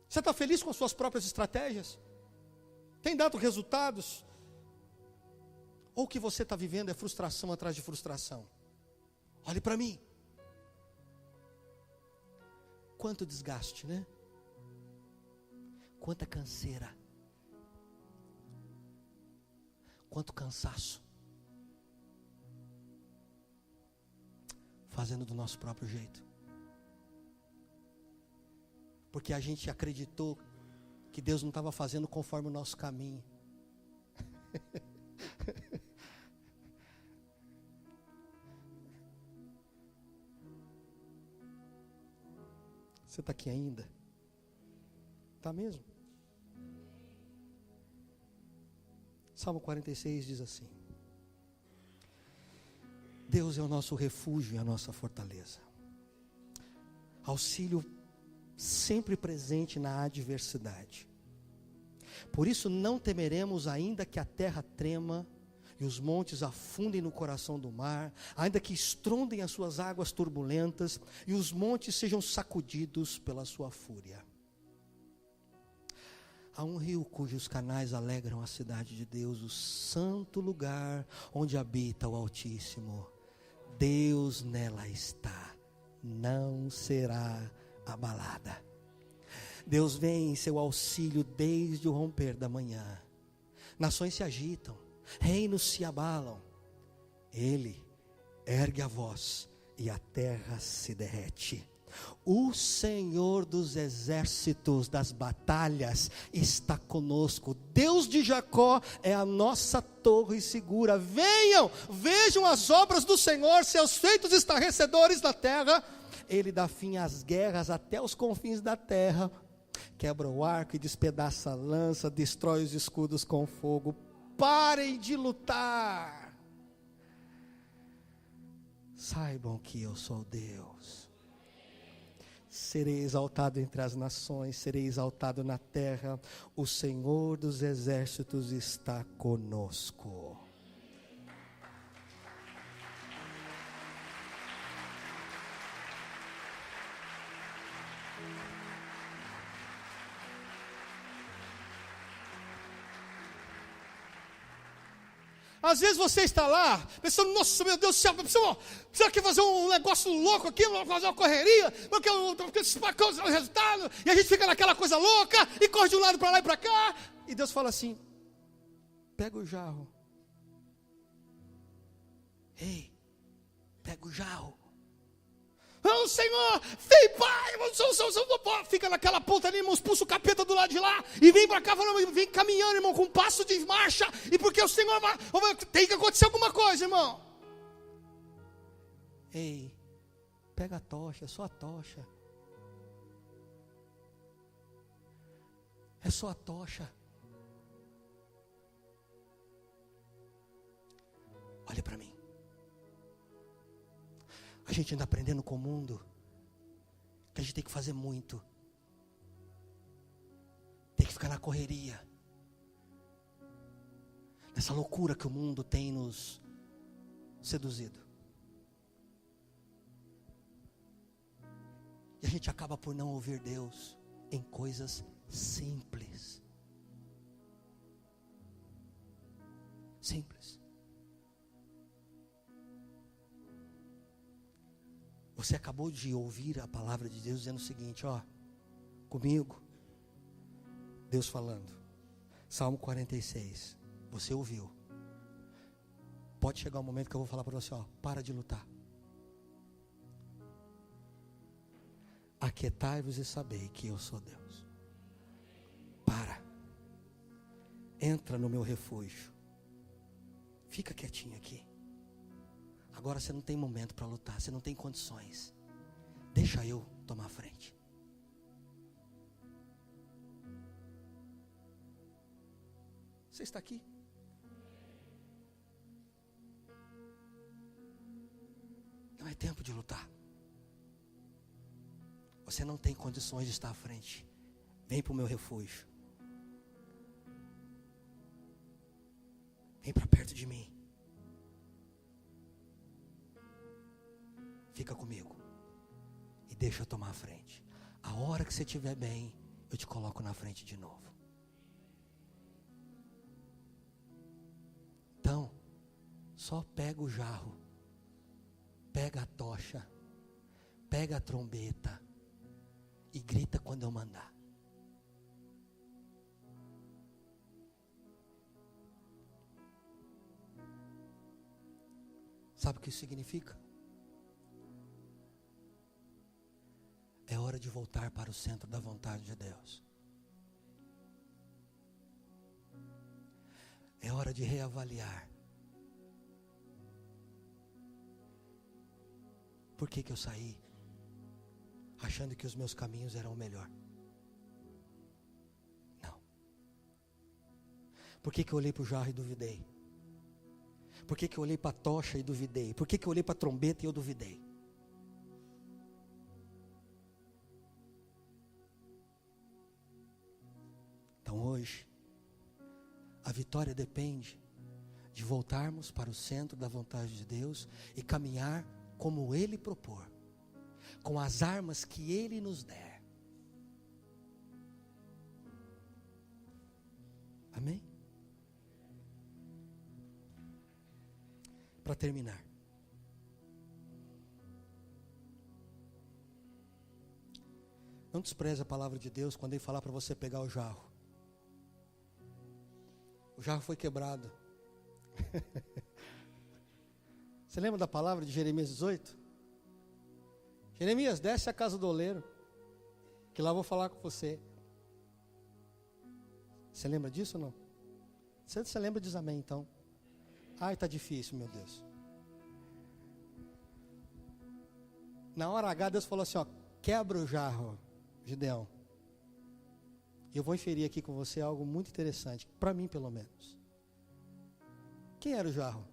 Você está feliz com as suas próprias estratégias? Tem dado resultados? Ou o que você está vivendo é frustração atrás de frustração? Olhe para mim. Quanto desgaste, né? Quanta canseira. Quanto cansaço. Fazendo do nosso próprio jeito. Porque a gente acreditou que Deus não estava fazendo conforme o nosso caminho. Você está aqui ainda? Está mesmo? Salmo 46 diz assim: Deus é o nosso refúgio e a nossa fortaleza, auxílio sempre presente na adversidade. Por isso não temeremos, ainda que a terra trema e os montes afundem no coração do mar, ainda que estrondem as suas águas turbulentas e os montes sejam sacudidos pela sua fúria. Há um rio cujos canais alegram a cidade de Deus, o santo lugar onde habita o Altíssimo. Deus nela está, não será abalada. Deus vem em seu auxílio desde o romper da manhã. Nações se agitam, reinos se abalam. Ele ergue a voz e a terra se derrete. O Senhor dos exércitos das batalhas está conosco. Deus de Jacó é a nossa torre segura. Venham, vejam as obras do Senhor, seus feitos estarrecedores da terra. Ele dá fim às guerras até os confins da terra. Quebra o arco e despedaça a lança, destrói os escudos com fogo. Parem de lutar. Saibam que eu sou Deus. Serei exaltado entre as nações, serei exaltado na terra. O Senhor dos exércitos está conosco. Às vezes você está lá, pensando, nossa, meu Deus do céu, precisa que fazer um negócio louco aqui, fazer uma correria, porque eu o resultado, e a gente fica naquela coisa louca, e corre de um lado para lá e para cá, e Deus fala assim, pega o jarro. Ei, pega o jarro. Oh Senhor, vem Pai, fica naquela ponta ali, irmão, expulsa o capeta do lado de lá, e vem para cá, vem caminhando, irmão, com um passo de marcha, e porque o Senhor tem que acontecer alguma coisa, irmão. Ei, pega a tocha, é só a tocha. É só a tocha. Olha para mim. A gente anda aprendendo com o mundo que a gente tem que fazer muito. Tem que ficar na correria. Nessa loucura que o mundo tem nos seduzido. E a gente acaba por não ouvir Deus em coisas simples. Simples. Você acabou de ouvir a palavra de Deus dizendo o seguinte, ó, comigo, Deus falando, Salmo 46, você ouviu, pode chegar um momento que eu vou falar para você, ó, para de lutar, aquietai-vos e sabei que eu sou Deus, entra no meu refúgio, fica quietinho aqui. Agora você não tem momento para lutar, você não tem condições. Deixa eu tomar a frente. Você está aqui? Não é tempo de lutar. Você não tem condições de estar à frente. Vem para o meu refúgio. Vem para perto de mim. Fica comigo e deixa eu tomar a frente. A hora que você estiver bem, eu te coloco na frente de novo. Então, só pega o jarro, pega a tocha, pega a trombeta e grita quando eu mandar. Sabe o que isso significa? É hora de voltar para o centro da vontade de Deus. É hora de reavaliar. Por que eu saí achando que os meus caminhos eram o melhor? Não. Por que eu olhei para o jarro e duvidei? Por que eu olhei para a tocha e duvidei? Por que eu olhei para a trombeta e eu duvidei? Então hoje, a vitória depende de voltarmos para o centro da vontade de Deus e caminhar como Ele propor, com as armas que Ele nos der. Amém? Para terminar, não despreze a palavra de Deus quando Ele falar para você pegar o jarro. O jarro foi quebrado. Você lembra da palavra de Jeremias 18? Jeremias, desce a casa do oleiro, que lá eu vou falar com você. Você lembra disso ou não? Você lembra, diz amém então. Ai, está difícil, meu Deus. Na hora H, Deus falou assim, ó, quebra o jarro, Gideão. E eu vou inferir aqui com você algo muito interessante, para mim pelo menos. Quem era o jarro?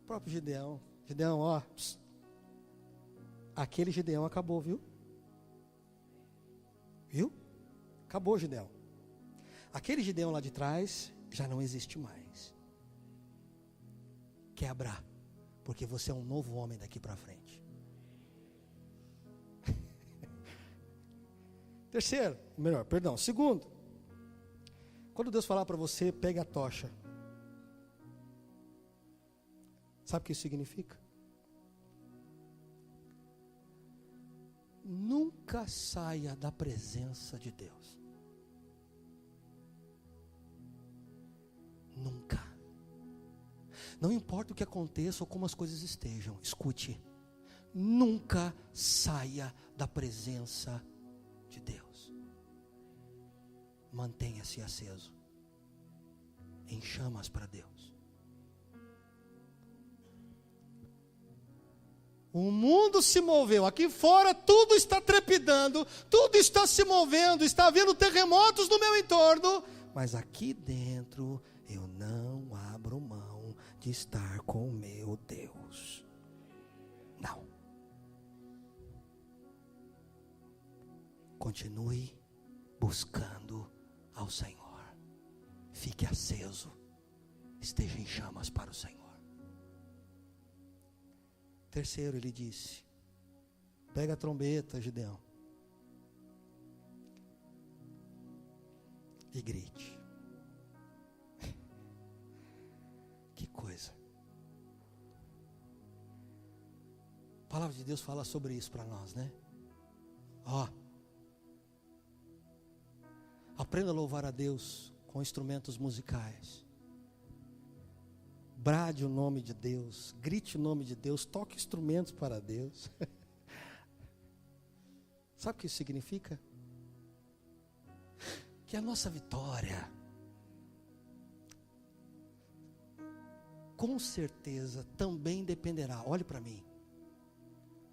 O próprio Gideão. Gideão, ó, aquele Gideão acabou, viu? Viu? Acabou, Gideão. Aquele Gideão lá de trás já não existe mais. Quebra, porque você é um novo homem daqui para frente. Terceiro, segundo, quando Deus falar para você, pegue a tocha. Sabe o que isso significa? Nunca saia da presença de Deus. Nunca. Não importa o que aconteça ou como as coisas estejam, escute. Nunca saia da presença de Deus. Mantenha-se aceso em chamas para Deus. O mundo se moveu, aqui fora tudo está trepidando, tudo está se movendo, está havendo terremotos no meu entorno, mas aqui dentro eu não abro mão de estar com o meu Deus. Não. Continue buscando ao Senhor. Fique aceso. Esteja em chamas para o Senhor. Terceiro, ele disse: pega a trombeta, Gideão, e grite. Que coisa. A palavra de Deus fala sobre isso para nós, né? Ó, aprenda a louvar a Deus com instrumentos musicais. Brade o nome de Deus, grite o nome de Deus, toque instrumentos para Deus. Sabe o que isso significa? Que a nossa vitória, com certeza, também dependerá, olhe para mim,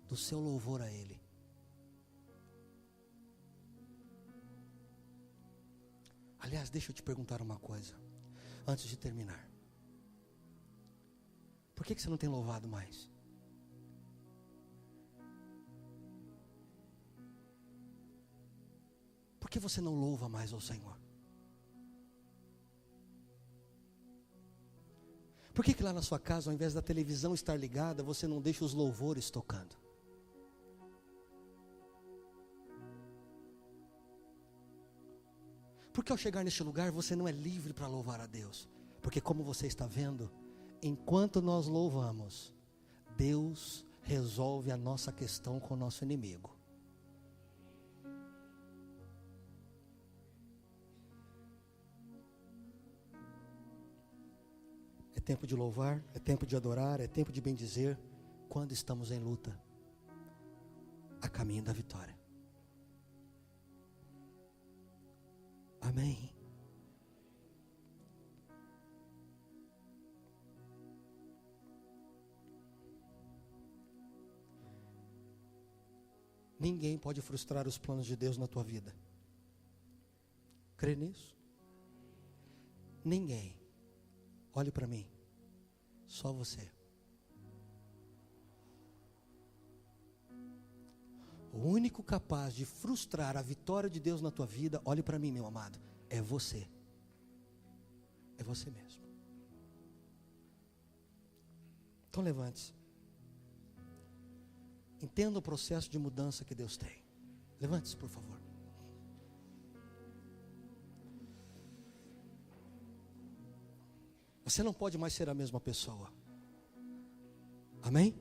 do seu louvor a Ele. Aliás, deixa eu te perguntar uma coisa, antes de terminar. Por que você não tem louvado mais? Por que você não louva mais ao Senhor? Por que lá na sua casa, ao invés da televisão estar ligada, você não deixa os louvores tocando? Por que ao chegar neste lugar você não é livre para louvar a Deus? Porque como você está vendo, enquanto nós louvamos, Deus resolve a nossa questão com o nosso inimigo. É tempo de louvar, é tempo de adorar, é tempo de bendizer, quando estamos em luta, a caminho da vitória. Amém. Ninguém pode frustrar os planos de Deus na tua vida. Crê nisso? Ninguém. Olhe para mim. Só você. O único capaz de frustrar a vitória de Deus na tua vida, olhe para mim, meu amado, é você. É você mesmo. Então levante-se. Entenda o processo de mudança que Deus tem. Levante-se, por favor. Você não pode mais ser a mesma pessoa. Amém?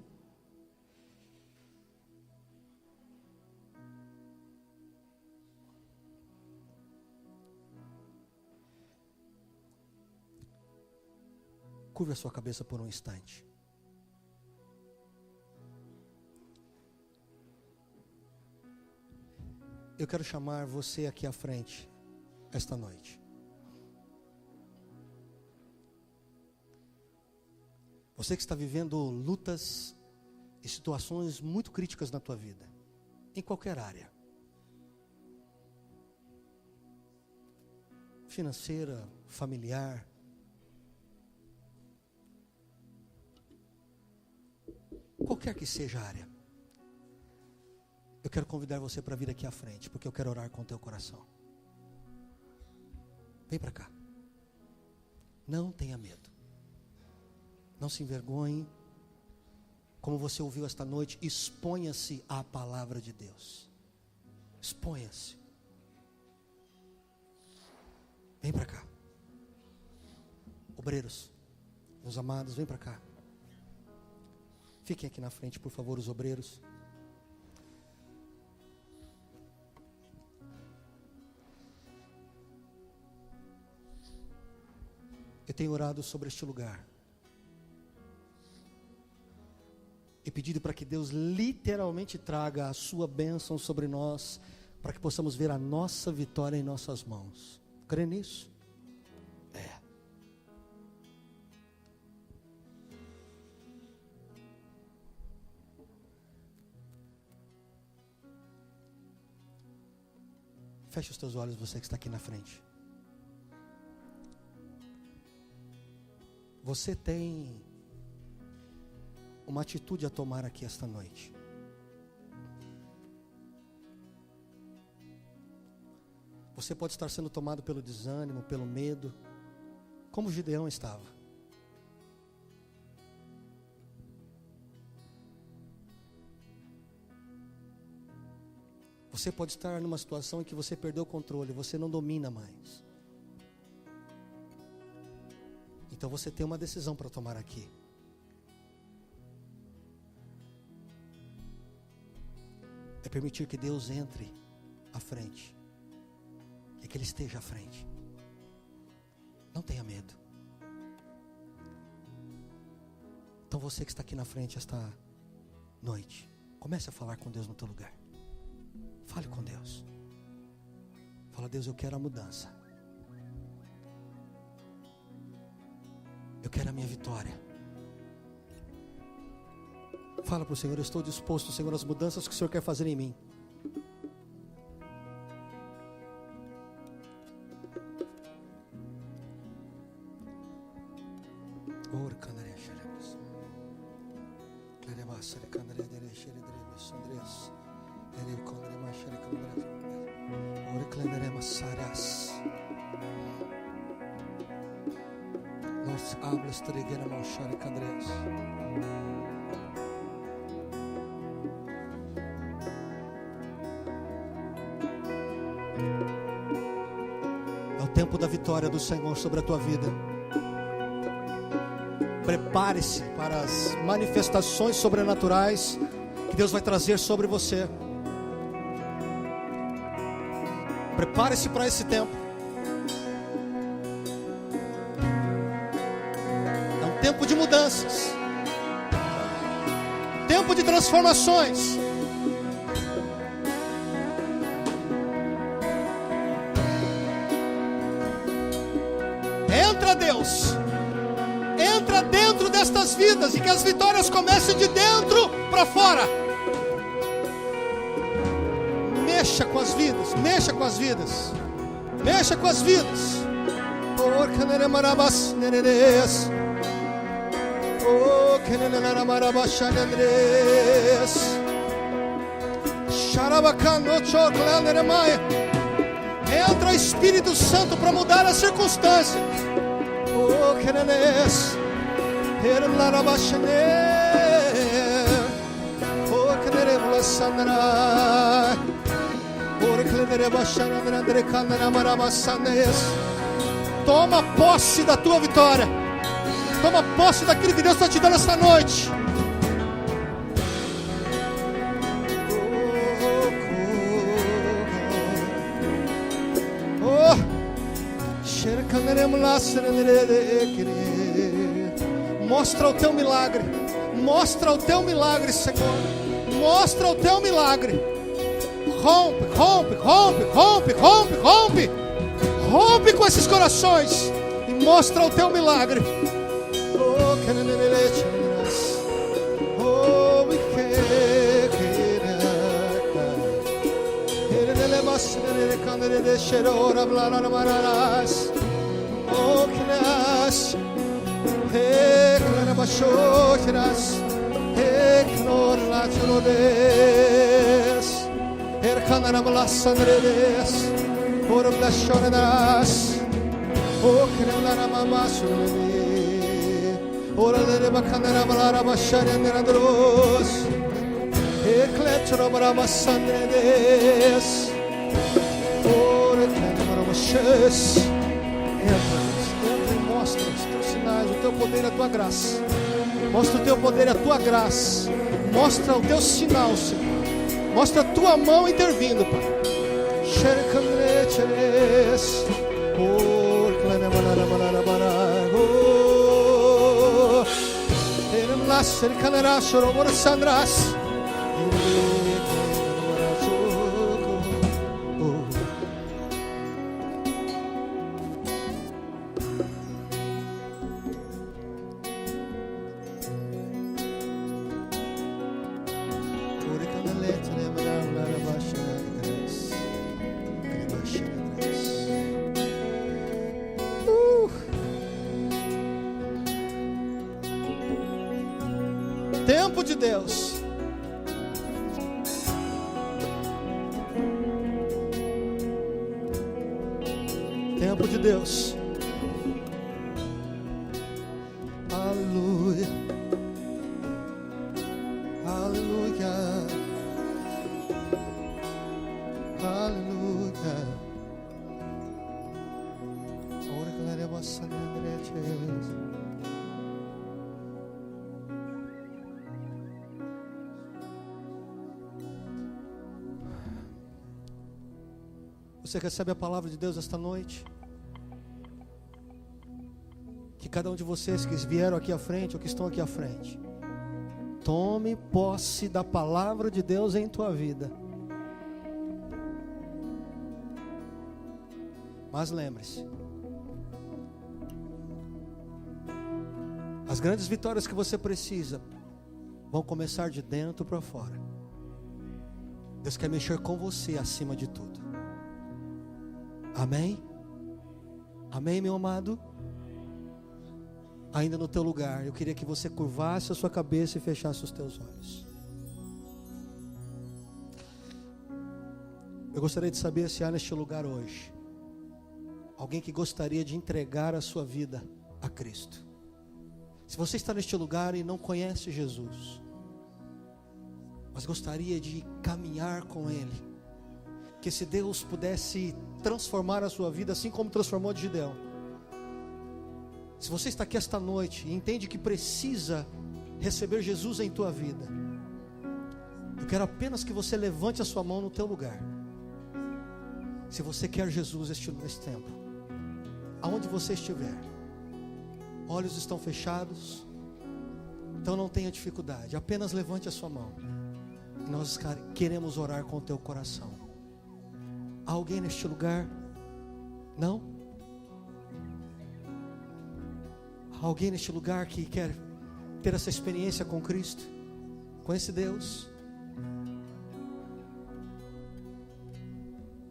Curve a sua cabeça por um instante. Eu quero chamar você aqui à frente, esta noite. Você que está vivendo lutas e situações muito críticas na tua vida, em qualquer área. Financeira, familiar. Qualquer que seja a área. Eu quero convidar você para vir aqui à frente, porque eu quero orar com o teu coração. Vem para cá. Não tenha medo. Não se envergonhe. Como você ouviu esta noite, exponha-se à palavra de Deus. Exponha-se. Vem para cá. Obreiros, meus amados, vem para cá. Fiquem aqui na frente, por favor, os obreiros. Eu tenho orado sobre este lugar e pedido para que Deus literalmente traga a sua bênção sobre nós, para que possamos ver a nossa vitória em nossas mãos. Crê nisso? É. Feche os teus olhos, você que está aqui na frente. Você tem uma atitude a tomar aqui esta noite. Você pode estar sendo tomado pelo desânimo, pelo medo, como Gideão estava. Você pode estar numa situação em que você perdeu o controle, você não domina mais. Então você tem uma decisão para tomar aqui. É permitir que Deus entre à frente. E que Ele esteja à frente. Não tenha medo. Então você que está aqui na frente esta noite, comece a falar com Deus no teu lugar. Fale com Deus. Fala: Deus, eu quero a mudança. Eu quero a minha vitória. Fala para o Senhor: eu estou disposto, Senhor, às mudanças que o Senhor quer fazer em mim. É o tempo da vitória do Senhor sobre a tua vida. Prepare-se para as manifestações sobrenaturais que Deus vai trazer sobre você. Prepare-se para esse tempo. É um tempo de mudanças, tempo de transformações. Entra, Deus. Entra dentro destas vidas e que as vitórias comecem de dentro para fora. Mexa com as vidas, mexa com as vidas, mexa com as vidas. Entra, Espírito Santo, para mudar as circunstâncias. Toma posse da tua vitória. Toma posse daquilo que Deus está te dando esta noite. Mostra o teu milagre. Mostra o teu milagre, Senhor. Mostra o teu milagre. Rompe, rompe, rompe, rompe, rompe, rompe. Rompe com esses corações e mostra o teu milagre. Oh, que entra e mostra os teus sinais, o teu poder e a tua graça. Mostra o teu poder e a tua graça. Mostra o teu sinal, Senhor. Mostra a tua mão intervindo, Pai. Tempo de Deus. Tempo de Deus. Aleluia. Aleluia. Aleluia. Ora que la vossa Você recebe a palavra de Deus esta noite? Que cada um de vocês que vieram aqui à frente ou que estão aqui à frente, tome posse da palavra de Deus em tua vida. Mas lembre-se, as grandes vitórias que você precisa vão começar de dentro para fora. Deus quer mexer com você acima de tudo. Amém? Amém, meu amado? Ainda no teu lugar, eu queria que você curvasse a sua cabeça e fechasse os teus olhos. Eu gostaria de saber se há neste lugar hoje alguém que gostaria de entregar a sua vida a Cristo. Se você está neste lugar e não conhece Jesus, mas gostaria de caminhar com Ele, que esse Deus pudesse transformar a sua vida assim como transformou a de Gideão. Se você está aqui esta noite e entende que precisa receber Jesus em tua vida, eu quero apenas que você levante a sua mão no teu lugar. Se você quer Jesus neste tempo, aonde você estiver, olhos estão fechados, então não tenha dificuldade, apenas levante a sua mão. Nós queremos orar com o teu coração. Há alguém neste lugar? Não? Há alguém neste lugar que quer ter essa experiência com Cristo? Com esse Deus?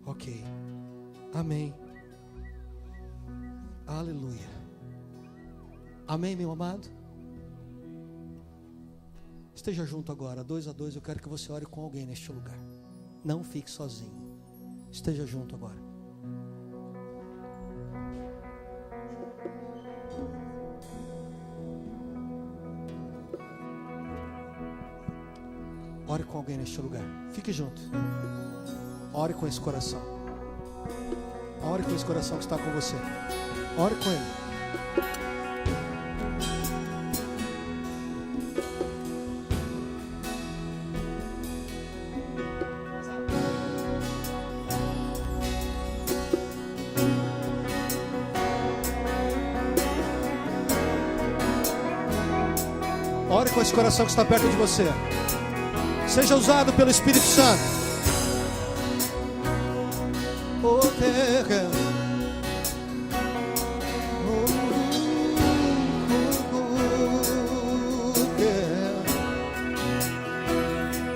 Ok. Amém. Aleluia. Amém, meu amado? Esteja junto agora, 2 a 2. Eu quero que você ore com alguém neste lugar. Não fique sozinho. Esteja junto agora. Ore com alguém neste lugar. Fique junto. Ore com esse coração. Ore com esse coração que está com você. Ore com ele. Ore com esse coração que está perto de você. Seja usado pelo Espírito Santo.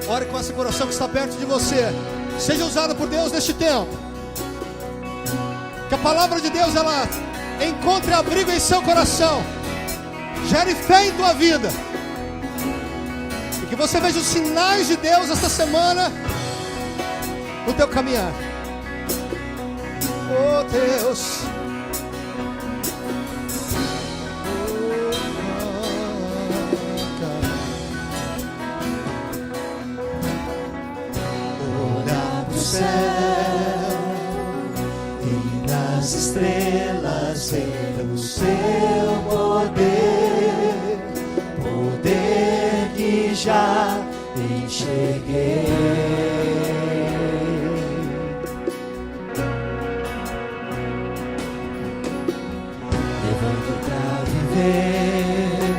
Ore com esse coração que está perto de você. Seja usado por Deus neste tempo. Que a palavra de Deus, ela encontre abrigo em seu coração. Gere fé em tua vida. E que você veja os sinais de Deus esta semana no teu caminhar. Oh Deus. Olhar pro céu e nas estrelas ver o seu poder, poder que já enxerguei. Levanto pra viver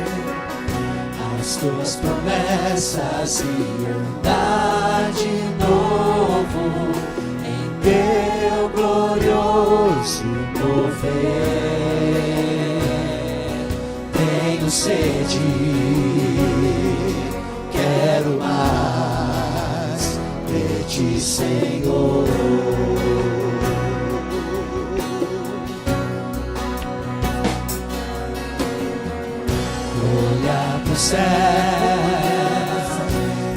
as tuas promessas e andar de novo em teu glorioso mover. Tenho sede, quero mais de ti, Senhor. Olhar pro céu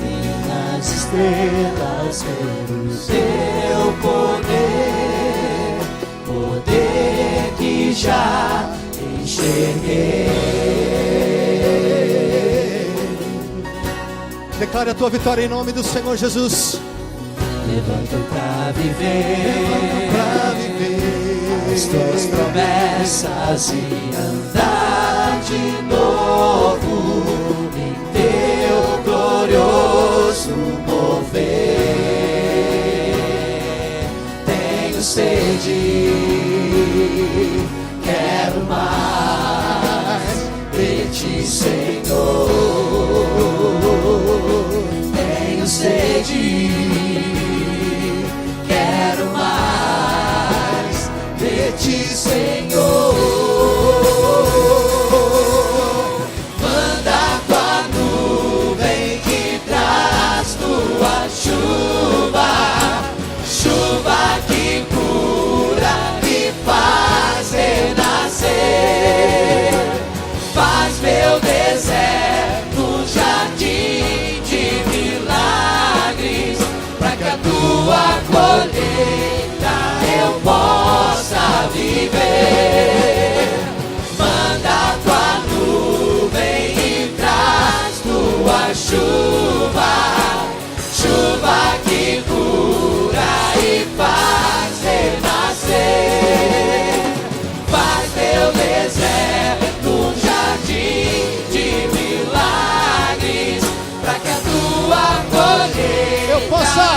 e nas estrelas ver o seu poder, poder que já enxerguei. Declare a tua vitória em nome do Senhor Jesus. Levanto pra viver, as tuas promessas e andar de novo em teu glorioso mover. Tenho sede, quero mais de ti, Senhor. Tenho sede, quero mais de ti, Senhor. Manda tua nuvem que traz tua chuva, chuva que cura e faz renascer. Faz meu deserto um jardim de milagres, pra que a tua colheita eu possa viver. Manda tua nuvem e traz tua chuva, chuva que cura e faz renascer. Faz meu deserto um jardim de milagres, pra que a tua colheita eu possa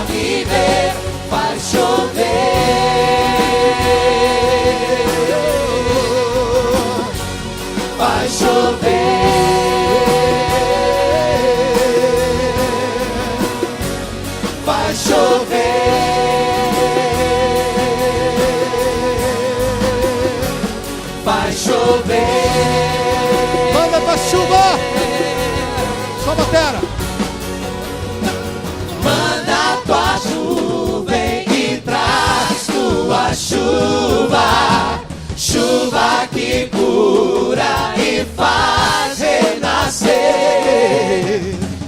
viver. Faz chover, faz chover, faz chover, faz chover. Manda tua chuva. Sobe a terra. Manda tua nuvem e traz tua chuva, chuva que cura e faz renascer.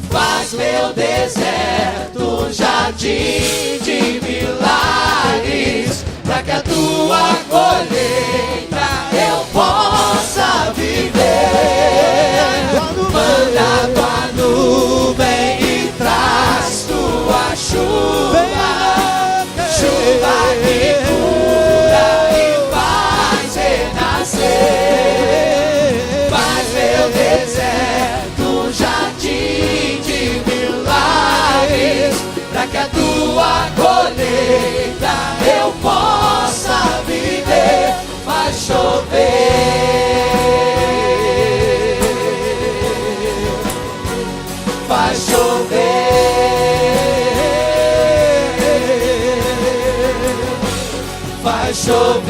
Faz meu deserto um jardim de milagres, pra que a tua colheita eu possa viver. Manda tua nuvem e traz tua chuva, chuva que cura e faz renascer. Faz meu deserto um jardim de milagres, pra que a tua colheita eu possa faz chover,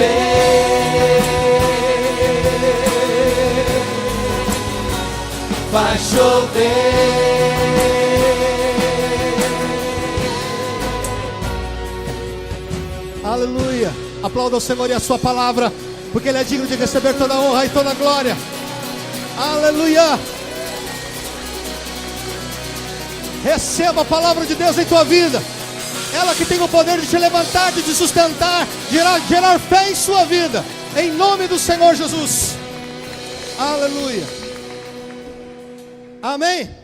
faz chover. Aleluia. Aplauda o Senhor e a sua palavra, porque Ele é digno de receber toda a honra e toda a glória. Aleluia. Receba a palavra de Deus em tua vida. Ela que tem o poder de te levantar, de te sustentar, de gerar fé em sua vida. Em nome do Senhor Jesus. Aleluia. Amém.